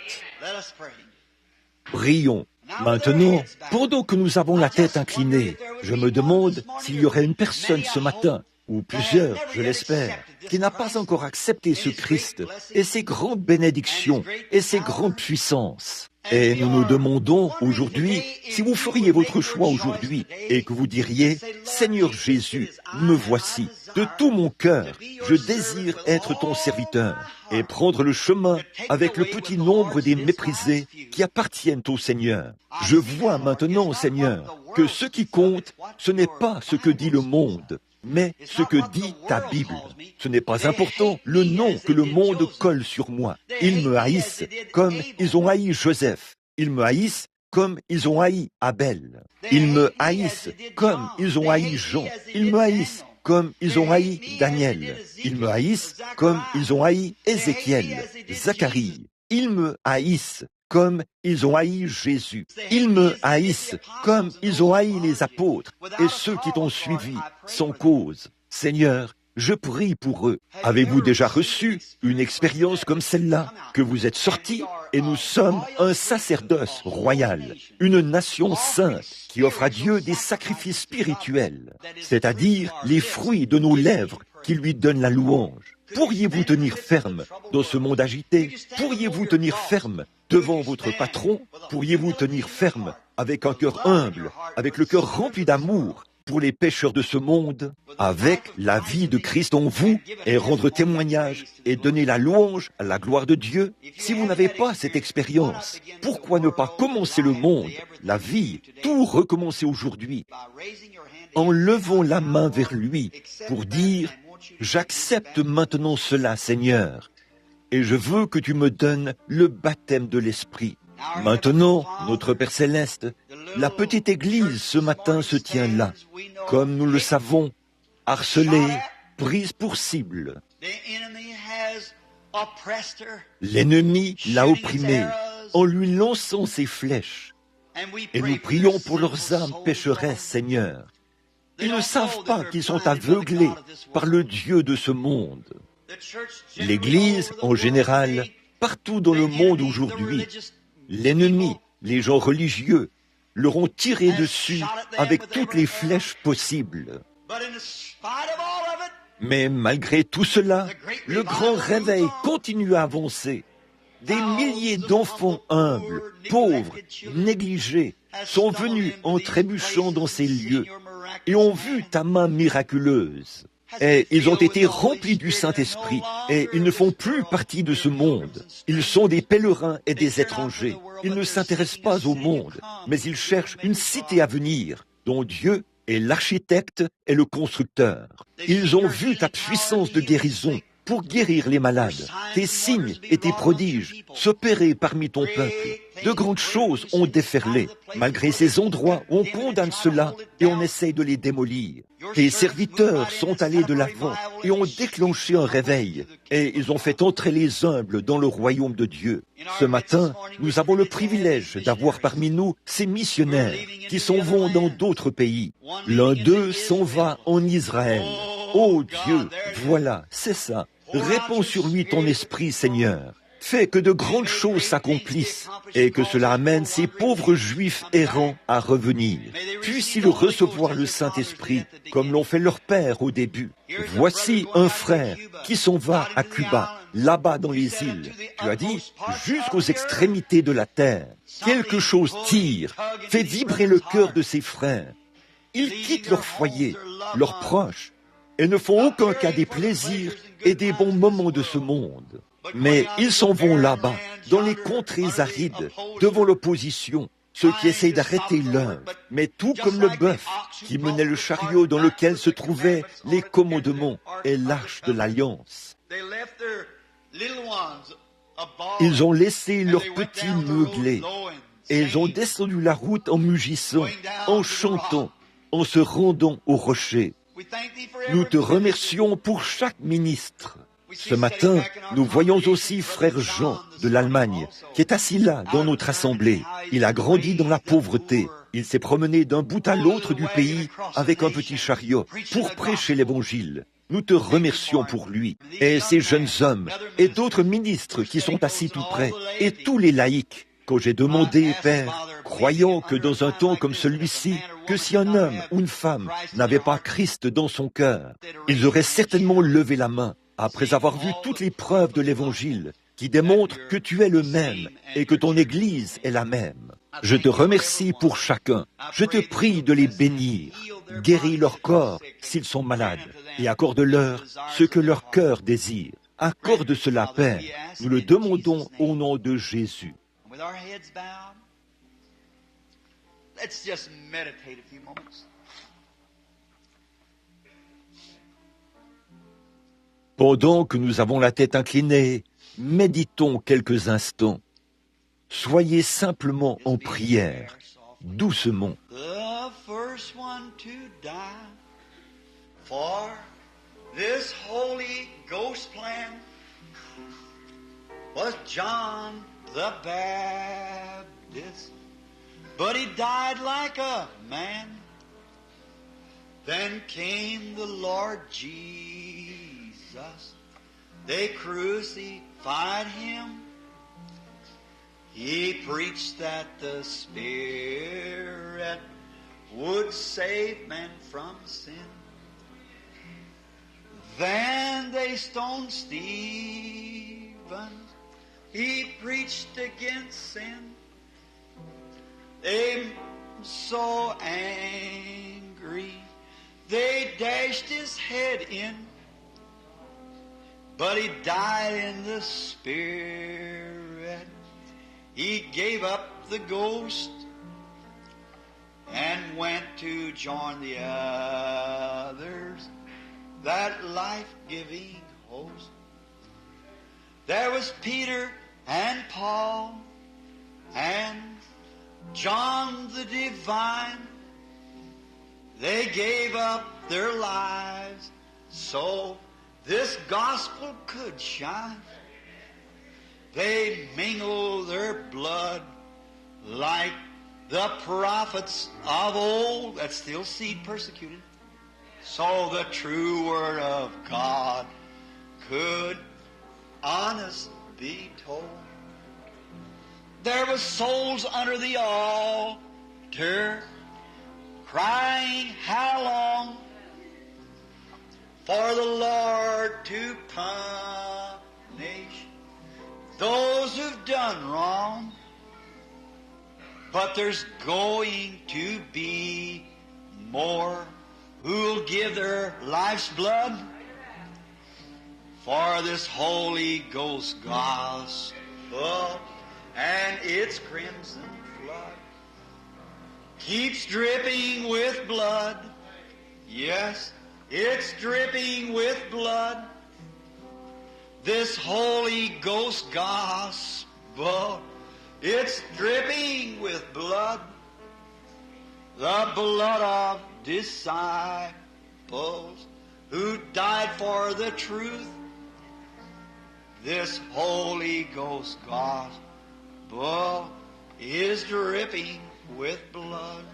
Prions. Maintenant, pendant que nous avons la tête inclinée, je me demande s'il y aurait une personne ce matin, ou plusieurs, je l'espère, qui n'a pas encore accepté ce Christ et ses grandes bénédictions et ses grandes puissances. Et nous nous demandons aujourd'hui si vous feriez votre choix aujourd'hui et que vous diriez « Seigneur Jésus, me voici, de tout mon cœur, je désire être ton serviteur et prendre le chemin avec le petit nombre des méprisés qui appartiennent au Seigneur. Je vois maintenant, Seigneur, que ce qui compte, ce n'est pas ce que dit le monde, mais ce que dit ta Bible. Ce n'est pas important le nom que le monde colle sur moi. Ils me haïssent comme ils ont haï Joseph. Ils me haïssent comme ils ont haï Abel. Ils me haïssent comme ils ont haï Jean. Ils me haïssent comme ils ont haï Daniel. Ils me haïssent comme ils ont haï Ézéchiel, Zacharie. Ils me haïssent comme ils ont haï Jésus. Ils me haïssent comme ils ont haï les apôtres et ceux qui t'ont suivi sans cause. Seigneur, je prie pour eux. Avez-vous déjà reçu une expérience comme celle-là, que vous êtes sortis et nous sommes un sacerdoce royal, une nation sainte qui offre à Dieu des sacrifices spirituels, c'est-à-dire les fruits de nos lèvres qui lui donnent la louange. Pourriez-vous tenir ferme dans ce monde agité? Pourriez-vous tenir ferme devant votre patron? Pourriez-vous tenir ferme avec un cœur humble, avec le cœur rempli d'amour pour les pécheurs de ce monde, avec la vie de Christ en vous, et rendre témoignage et donner la louange à la gloire de Dieu? Si vous n'avez pas cette expérience, pourquoi ne pas commencer le monde, la vie, tout recommencer aujourd'hui, en levant la main vers lui pour dire « J'accepte maintenant cela, Seigneur, et je veux que tu me donnes le baptême de l'Esprit. » Maintenant, notre Père Céleste, la petite église ce matin se tient là, comme nous le savons, harcelée, prise pour cible. L'ennemi l'a opprimée en lui lançant ses flèches. Et nous prions pour leurs âmes pécheresses, Seigneur. Ils ne savent pas qu'ils sont aveuglés par le Dieu de ce monde. L'Église, en général, partout dans le monde aujourd'hui, l'ennemi, les gens religieux, leur ont tiré dessus avec toutes les flèches possibles. Mais malgré tout cela, le grand réveil continue à avancer. Des milliers d'enfants humbles, pauvres, négligés, sont venus en trébuchant dans ces lieux et ont vu ta main miraculeuse. Et ils ont été remplis du Saint-Esprit, et ils ne font plus partie de ce monde. Ils sont des pèlerins et des étrangers. Ils ne s'intéressent pas au monde, mais ils cherchent une cité à venir, dont Dieu est l'architecte et le constructeur. Ils ont vu ta puissance de guérison pour guérir les malades, tes signes et tes prodiges s'opérer parmi ton peuple. De grandes choses ont déferlé. Malgré ces endroits, on condamne cela et on essaye de les démolir. Tes serviteurs sont allés de l'avant et ont déclenché un réveil. Et ils ont fait entrer les humbles dans le royaume de Dieu. Ce matin, nous avons le privilège d'avoir parmi nous ces missionnaires qui s'en vont dans d'autres pays. L'un d'eux s'en va en Israël. Oh Dieu, voilà, c'est ça. Répands sur lui ton esprit, Seigneur. Fais que de grandes choses s'accomplissent et que cela amène ces pauvres juifs errants à revenir. Puissent-ils recevoir le Saint-Esprit comme l'ont fait leurs pères au début. Voici un frère qui s'en va à Cuba, là-bas dans les îles. Tu as dit, jusqu'aux extrémités de la terre. Quelque chose tire, fait vibrer le cœur de ses frères. Ils quittent leur foyer, leurs proches, et ne font aucun cas des plaisirs et des bons moments de ce monde. Mais ils s'en vont là-bas, dans les contrées arides, devant l'opposition, ceux qui essayent d'arrêter l'œuvre. Mais tout comme le bœuf qui menait le chariot dans lequel se trouvaient les commandements et l'arche de l'alliance. Ils ont laissé leurs petits meuglés et ils ont descendu la route en mugissant, en chantant, en se rendant au rocher. Nous te remercions pour chaque ministre. Ce matin, nous voyons aussi frère Jean de l'Allemagne, qui est assis là dans notre assemblée. Il a grandi dans la pauvreté. Il s'est promené d'un bout à l'autre du pays avec un petit chariot pour prêcher l'Évangile. Nous te remercions pour lui et ces jeunes hommes et d'autres ministres qui sont assis tout près et tous les laïcs. Quand j'ai demandé, Père, croyant que dans un temps comme celui-ci, que si un homme ou une femme n'avait pas Christ dans son cœur, ils auraient certainement levé la main après avoir vu toutes les preuves de l'Évangile qui démontrent que tu es le même et que ton Église est la même. Je te remercie pour chacun. Je te prie de les bénir. Guéris leur corps s'ils sont malades et accorde-leur ce que leur cœur désire. Accorde cela, Père. Nous le demandons au nom de Jésus. With our heads bowed, let's just meditate a few moments. Pendant que nous avons la tête inclinée, méditons quelques instants. Soyez simplement en prière, doucement. The first one to die for this Holy Ghost plan was John the Baptist, but he died like a man. Then came the Lord Jesus. They crucified him. He preached that the Spirit would save man from sin. Then they stoned Stephen. He preached against sin. They so angry, they dashed his head in. But he died in the Spirit. He gave up the ghost and went to join the others, that life-giving host. There was Peter and Paul and John the Divine. They gave up their lives so this gospel could shine. They mingled their blood like the prophets of old, that still seed persecuted, so the true word of God could honest be told. There was souls under the altar crying, how long for the Lord to punish those who've done wrong. But there's going to be more who'll give their life's blood for this Holy Ghost gospel and its crimson flood keeps dripping with blood. Yes, it's dripping with blood. This Holy Ghost gospel, it's dripping with blood. The blood of disciples who died for the truth. This Holy Ghost gospel is dripping with blood.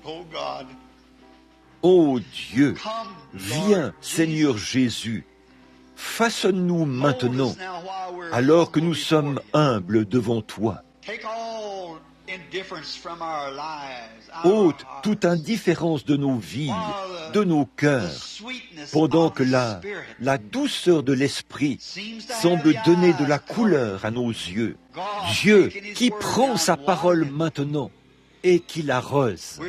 Oh God. Ô Dieu, Come, viens, Lord Seigneur Jésus, façonne-nous maintenant, alors que nous sommes humbles devant toi. Take all indifference from our lives, Ôte toute indifférence de nos vies, de nos cœurs, pendant que la douceur de l'esprit semble donner de la couleur à nos yeux. Dieu qui prend sa parole maintenant et qui l'arrose.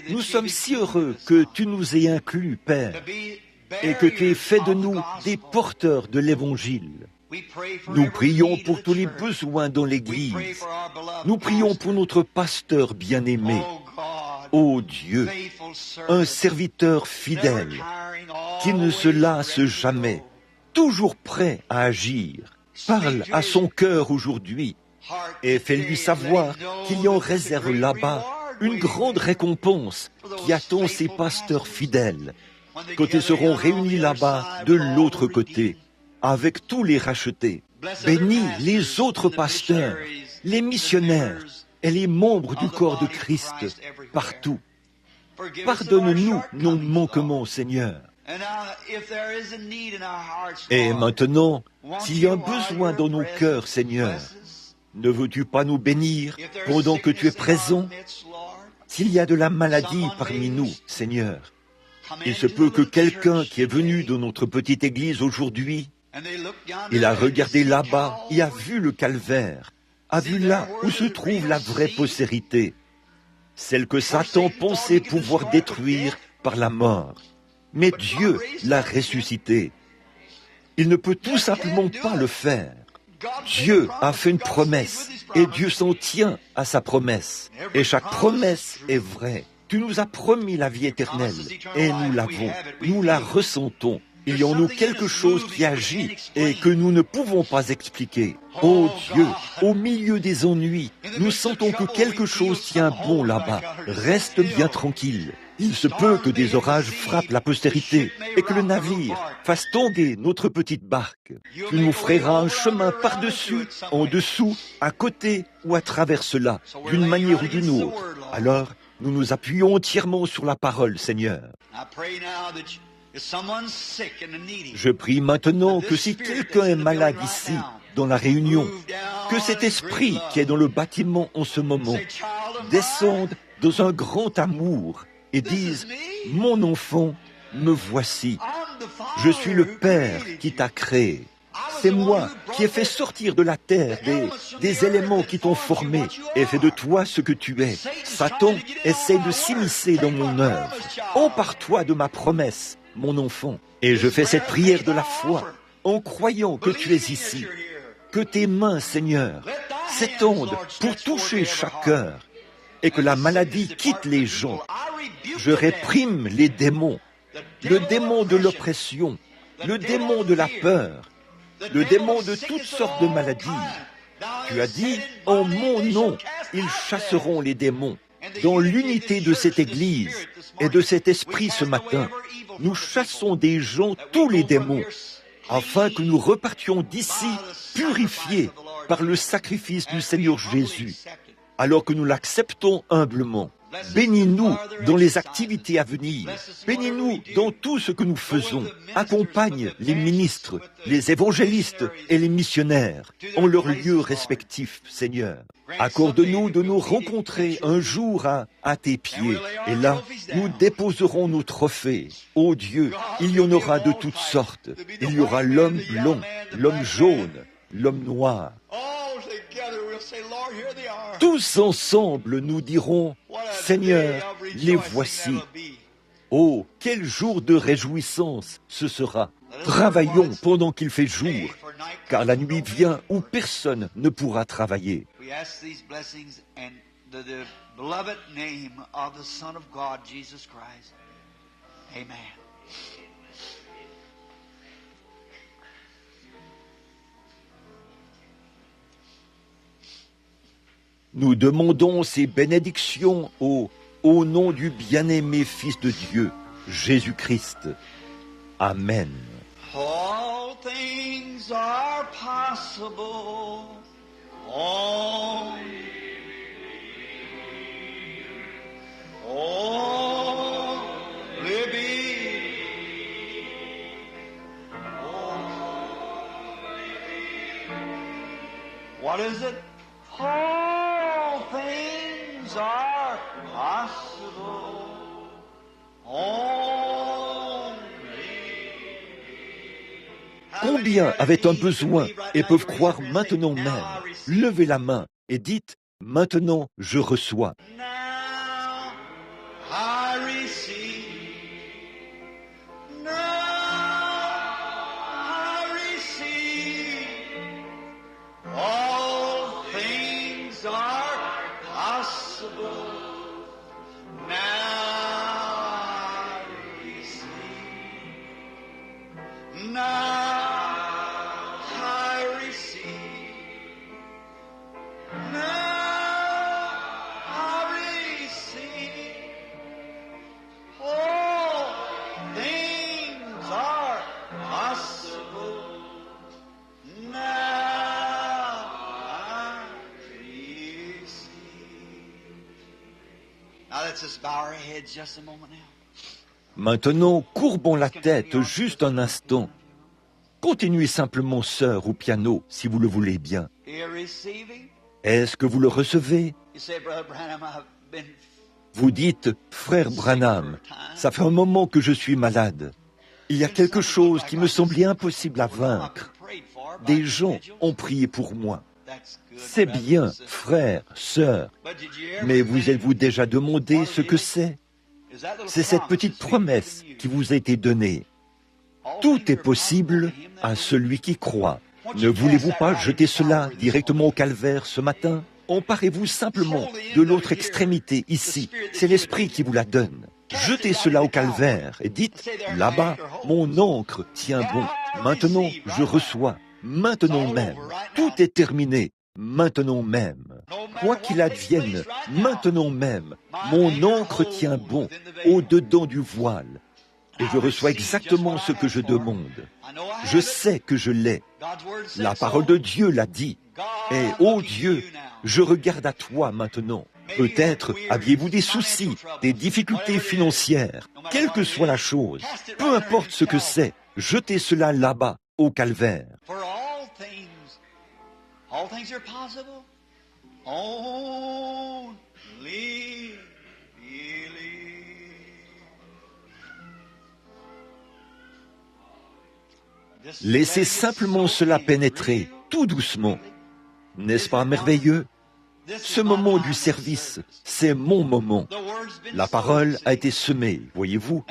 Nous sommes si heureux que tu nous aies inclus, Père, et que tu aies fait de nous des porteurs de l'Évangile. Nous prions pour tous les besoins dans l'Église. Nous prions pour notre pasteur bien-aimé. Ô Dieu, un serviteur fidèle, qui ne se lasse jamais, toujours prêt à agir. Parle à son cœur aujourd'hui et fais-lui savoir qu'il y en réserve là-bas une grande récompense qui attend ses pasteurs fidèles quand ils seront réunis là-bas de l'autre côté, avec tous les rachetés. Bénis les autres pasteurs, les missionnaires et les membres du corps de Christ partout. Pardonne-nous nos manquements, Seigneur. Et maintenant, s'il y a un besoin dans nos cœurs, Seigneur, ne veux-tu pas nous bénir pendant que tu es présent? S'il y a de la maladie parmi nous, Seigneur, il se peut que quelqu'un qui est venu de notre petite église aujourd'hui, il a regardé là-bas et a vu le calvaire, a vu là où se trouve la vraie postérité, celle que Satan pensait pouvoir détruire par la mort. Mais Dieu l'a ressuscité. Il ne peut tout simplement pas le faire. Dieu a fait une promesse et Dieu s'en tient à sa promesse. Et chaque promesse est vraie. Tu nous as promis la vie éternelle et nous l'avons, nous la ressentons. Il y a en nous quelque chose qui agit et que nous ne pouvons pas expliquer. Oh Dieu, au milieu des ennuis, nous sentons que quelque chose tient bon là-bas. Reste bien tranquille. Il se peut que des orages frappent la postérité et que le navire fasse tomber notre petite barque. Tu nous feras un chemin par-dessus, en dessous, à côté ou à travers cela, d'une manière ou d'une autre. Alors, nous nous appuyons entièrement sur la parole, Seigneur. Je prie maintenant que si quelqu'un est malade ici, dans la réunion, que cet esprit qui est dans le bâtiment en ce moment descende dans un grand amour et dise « Mon enfant, me voici. Je suis le Père qui t'a créé. C'est moi qui ai fait sortir de la terre des éléments qui t'ont formé et fait de toi ce que tu es. Satan essaie de s'immiscer dans mon œuvre. Empare-toi de ma promesse, mon enfant. Et je fais cette prière de la foi en croyant que tu es ici. Que tes mains, Seigneur, s'étendent pour toucher chaque cœur et que la maladie quitte les gens. Je réprime les démons, le démon de l'oppression, le démon de la peur, le démon de toutes sortes de maladies. Tu as dit, en mon nom, ils chasseront les démons. Dans l'unité de cette Église et de cet esprit ce matin, nous chassons des gens tous les démons, afin que nous repartions d'ici purifiés par le sacrifice du Seigneur Jésus, alors que nous l'acceptons humblement. Bénis-nous dans les activités à venir. Bénis-nous dans tout ce que nous faisons. Accompagne les ministres, les évangélistes et les missionnaires en leurs lieux respectifs, Seigneur. Accorde-nous de nous rencontrer un jour à tes pieds. Et là, nous déposerons nos trophées. Ô Dieu, il y en aura de toutes sortes. Il y aura l'homme blond, l'homme jaune, l'homme noir. Tous ensemble, nous dirons, Seigneur, les voici. Oh, quel jour de réjouissance ce sera. Travaillons pendant qu'il fait jour, car la nuit vient où personne ne pourra travailler. Amen. Nous demandons ces bénédictions au nom du bien-aimé Fils de Dieu, Jésus-Christ. Amen. All things are possible. Only what is it? All things are possible. Combien avaient un besoin et peuvent croire maintenant même? Levez la main et dites, maintenant je reçois. Now I receive. Now I receive. All things are possible. Now I receive. Now I receive. Now I receive. All things are possible. Now I receive. Now let's just bow our heads just a moment now. Maintenant, courbons la tête juste un instant. Continuez simplement, sœur, au piano, si vous le voulez bien. You're receiving. Est-ce que vous le recevez? You say, Brother Branham, I've been Vous dites, frère Branham, ça fait un moment que je suis malade. Il y a quelque chose qui me semblait impossible à vaincre. Des gens ont prié pour moi. C'est bien, frère, sœur, mais vous êtes-vous déjà demandé ce que c'est? C'est cette petite promesse qui vous a été donnée. Tout est possible à celui qui croit. Ne voulez-vous pas jeter cela directement au calvaire ce matin? Emparez-vous simplement de l'autre extrémité ici. C'est l'Esprit qui vous la donne. Jetez cela au calvaire et dites, là-bas, mon encre tient bon. Maintenant, je reçois. Maintenant même. Tout est terminé. Maintenant même. Quoi qu'il advienne, maintenant même, mon encre tient bon au-dedans du voile. Et je reçois exactement ce que je demande. Je sais que je l'ai. La parole de Dieu l'a dit. Et, ô Dieu, je regarde à toi maintenant. Peut-être aviez-vous des soucis, des difficultés financières. Quelle que soit la chose, peu importe ce que c'est, jetez cela là-bas, au calvaire. For all things are possible. Only believe. Just Laissez let it simplement soak cela in. pénétrer, tout doucement. N'est-ce pas merveilleux? Ce moment du service, c'est mon moment. La parole a été semée, voyez-vous.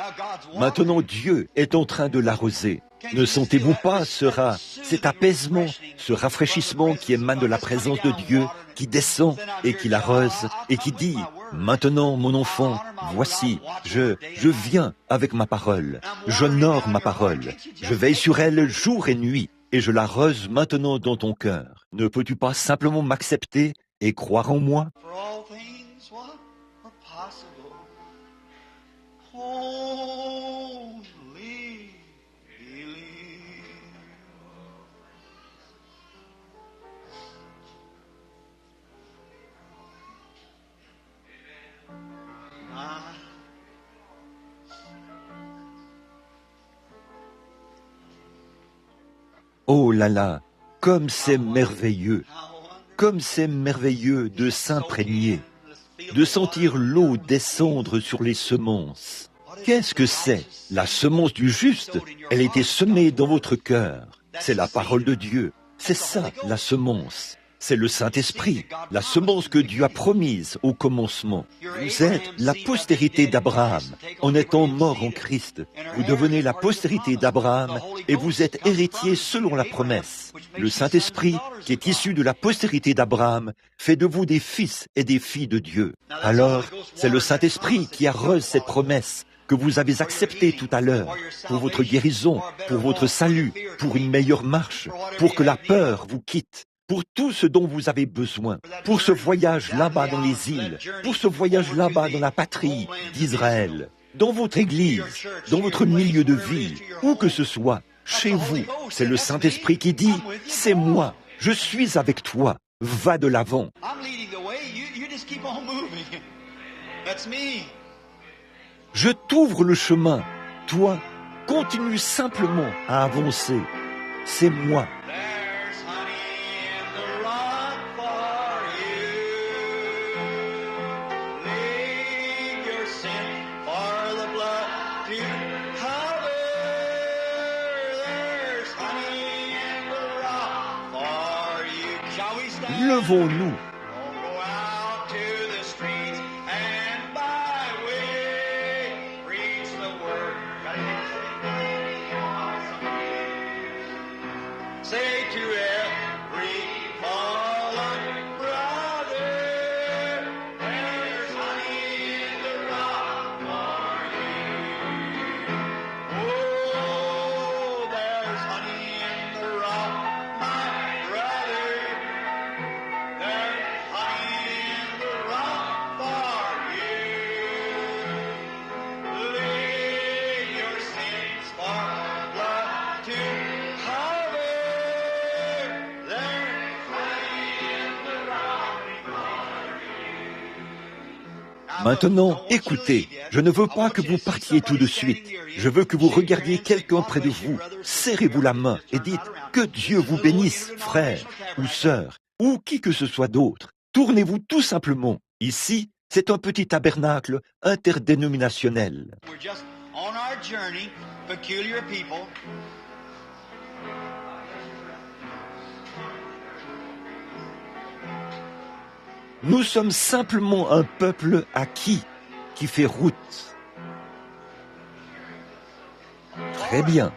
Maintenant, Dieu est en train de l'arroser. Ne sentez-vous pas cet apaisement, ce rafraîchissement qui émane de la présence de Dieu, qui descend et qui l'arrose et qui dit, maintenant, mon enfant, voici, je viens avec ma parole. J'honore ma parole. Je veille sur elle jour et nuit et je l'arrose maintenant dans ton cœur. Ne peux-tu pas simplement m'accepter et croire en moi? For all things what are possible. Only believe. Oh là là, comme c'est merveilleux, comme c'est merveilleux de s'imprégner, de sentir l'eau descendre sur les semences. Qu'est-ce que c'est? La semence du juste, elle a été semée dans votre cœur. C'est la parole de Dieu. C'est ça, la semence. C'est le Saint-Esprit, la semence que Dieu a promise au commencement. Vous êtes la postérité d'Abraham. En étant mort en Christ, vous devenez la postérité d'Abraham et vous êtes héritier selon la promesse. Le Saint-Esprit, qui est issu de la postérité d'Abraham, fait de vous des fils et des filles de Dieu. Alors, c'est le Saint-Esprit qui arrose cette promesse que vous avez acceptée tout à l'heure, pour votre guérison, pour votre salut, pour une meilleure marche, pour que la peur vous quitte, pour tout ce dont vous avez besoin, pour ce voyage là-bas dans les îles, pour ce voyage là-bas dans la patrie d'Israël, dans votre église, dans votre milieu de vie, où que ce soit, chez vous. C'est le Saint-Esprit qui dit, c'est moi, je suis avec toi, va de l'avant. Je t'ouvre le chemin, toi, continue simplement à avancer. C'est moi. Levons-nous. Maintenant, écoutez, je ne veux pas que vous partiez tout de suite. Je veux que vous regardiez quelqu'un près de vous. Serrez-vous la main et dites « Que Dieu vous bénisse, frère ou sœur, ou qui que ce soit d'autre. » Tournez-vous tout simplement. Ici, c'est un petit tabernacle interdénominationnel. Nous sommes simplement un peuple acquis qui fait route. Très bien.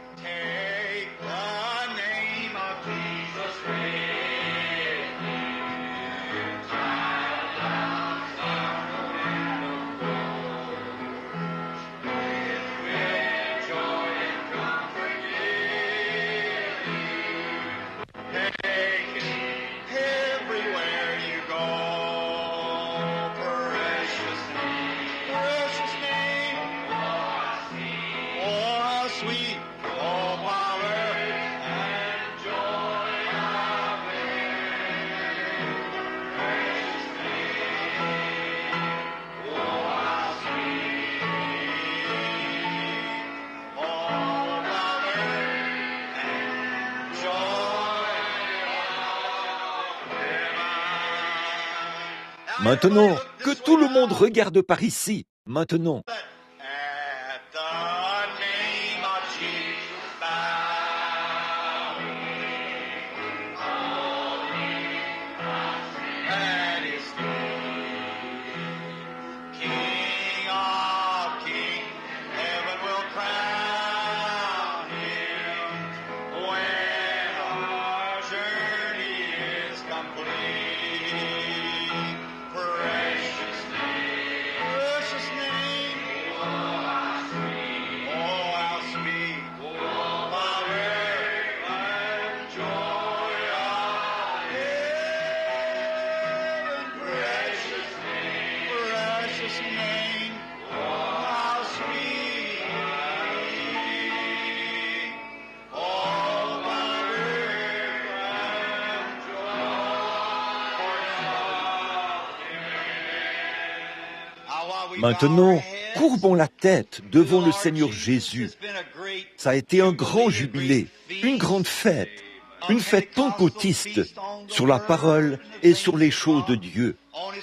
Maintenant, que tout le monde regarde par ici. Maintenant. Maintenant, courbons la tête devant le Seigneur Jésus. Ça a été un grand jubilé, une grande fête. une fête pentecôtiste sur la parole et sur les choses de Dieu,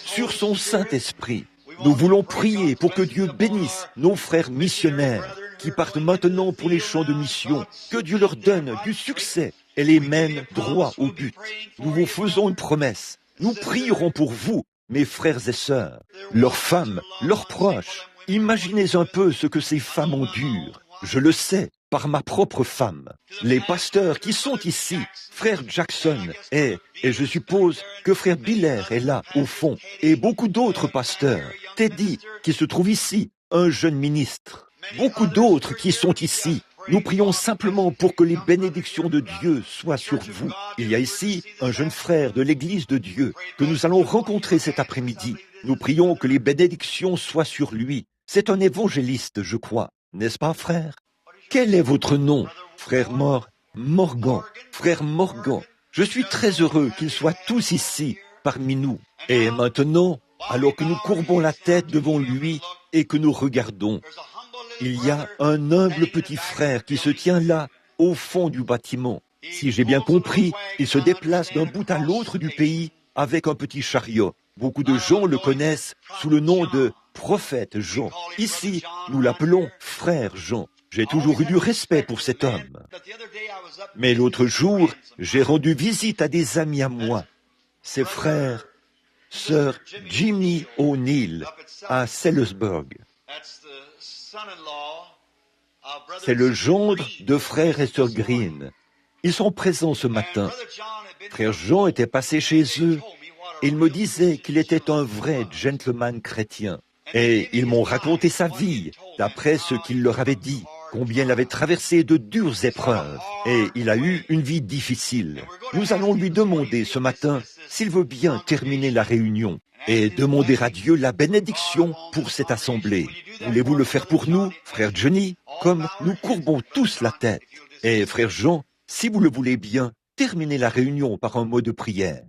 sur son Saint-Esprit. Nous voulons prier pour que Dieu bénisse nos frères missionnaires qui partent maintenant pour les champs de mission, que Dieu leur donne du succès et les mène droit au but. Nous vous faisons une promesse. Nous prierons pour vous, mes frères et sœurs, leurs femmes, leurs proches. Imaginez un peu ce que ces femmes endurent. Je le sais, par ma propre femme. Les pasteurs qui sont ici, frère Jackson, et je suppose que frère Biller est là, au fond, et beaucoup d'autres pasteurs. Teddy, qui se trouve ici, un jeune ministre. Beaucoup d'autres qui sont ici. Nous prions simplement pour que les bénédictions de Dieu soient sur vous. Il y a ici un jeune frère de l'Église de Dieu que nous allons rencontrer cet après-midi. Nous prions que les bénédictions soient sur lui. C'est un évangéliste, je crois. N'est-ce pas, frère? Quel est votre nom, frère Morgan, frère Morgan. Je suis très heureux qu'ils soient tous ici, parmi nous. Et maintenant, alors que nous courbons la tête devant lui et que nous regardons, il y a un humble petit frère qui se tient là, au fond du bâtiment. Si j'ai bien compris, il se déplace d'un bout à l'autre du pays avec un petit chariot. Beaucoup de gens le connaissent sous le nom de prophète Jean. Ici, nous l'appelons frère Jean. J'ai toujours eu du respect pour cet homme. Mais l'autre jour, j'ai rendu visite à des amis à moi, ses frères, sœur Jimmy O'Neill, à Sellersburg. C'est le gendre de frère et sœur Green. Ils sont présents ce matin. Frère Jean était passé chez eux et il me disait qu'il était un vrai gentleman chrétien. Et ils m'ont raconté sa vie, d'après ce qu'il leur avait dit, combien il avait traversé de dures épreuves. Et il a eu une vie difficile. Nous allons lui demander ce matin s'il veut bien terminer la réunion et demander à Dieu la bénédiction pour cette assemblée. Voulez-vous le faire pour nous, frère Johnny, comme nous courbons tous la tête? Et frère Jean, si vous le voulez bien, terminez la réunion par un mot de prière.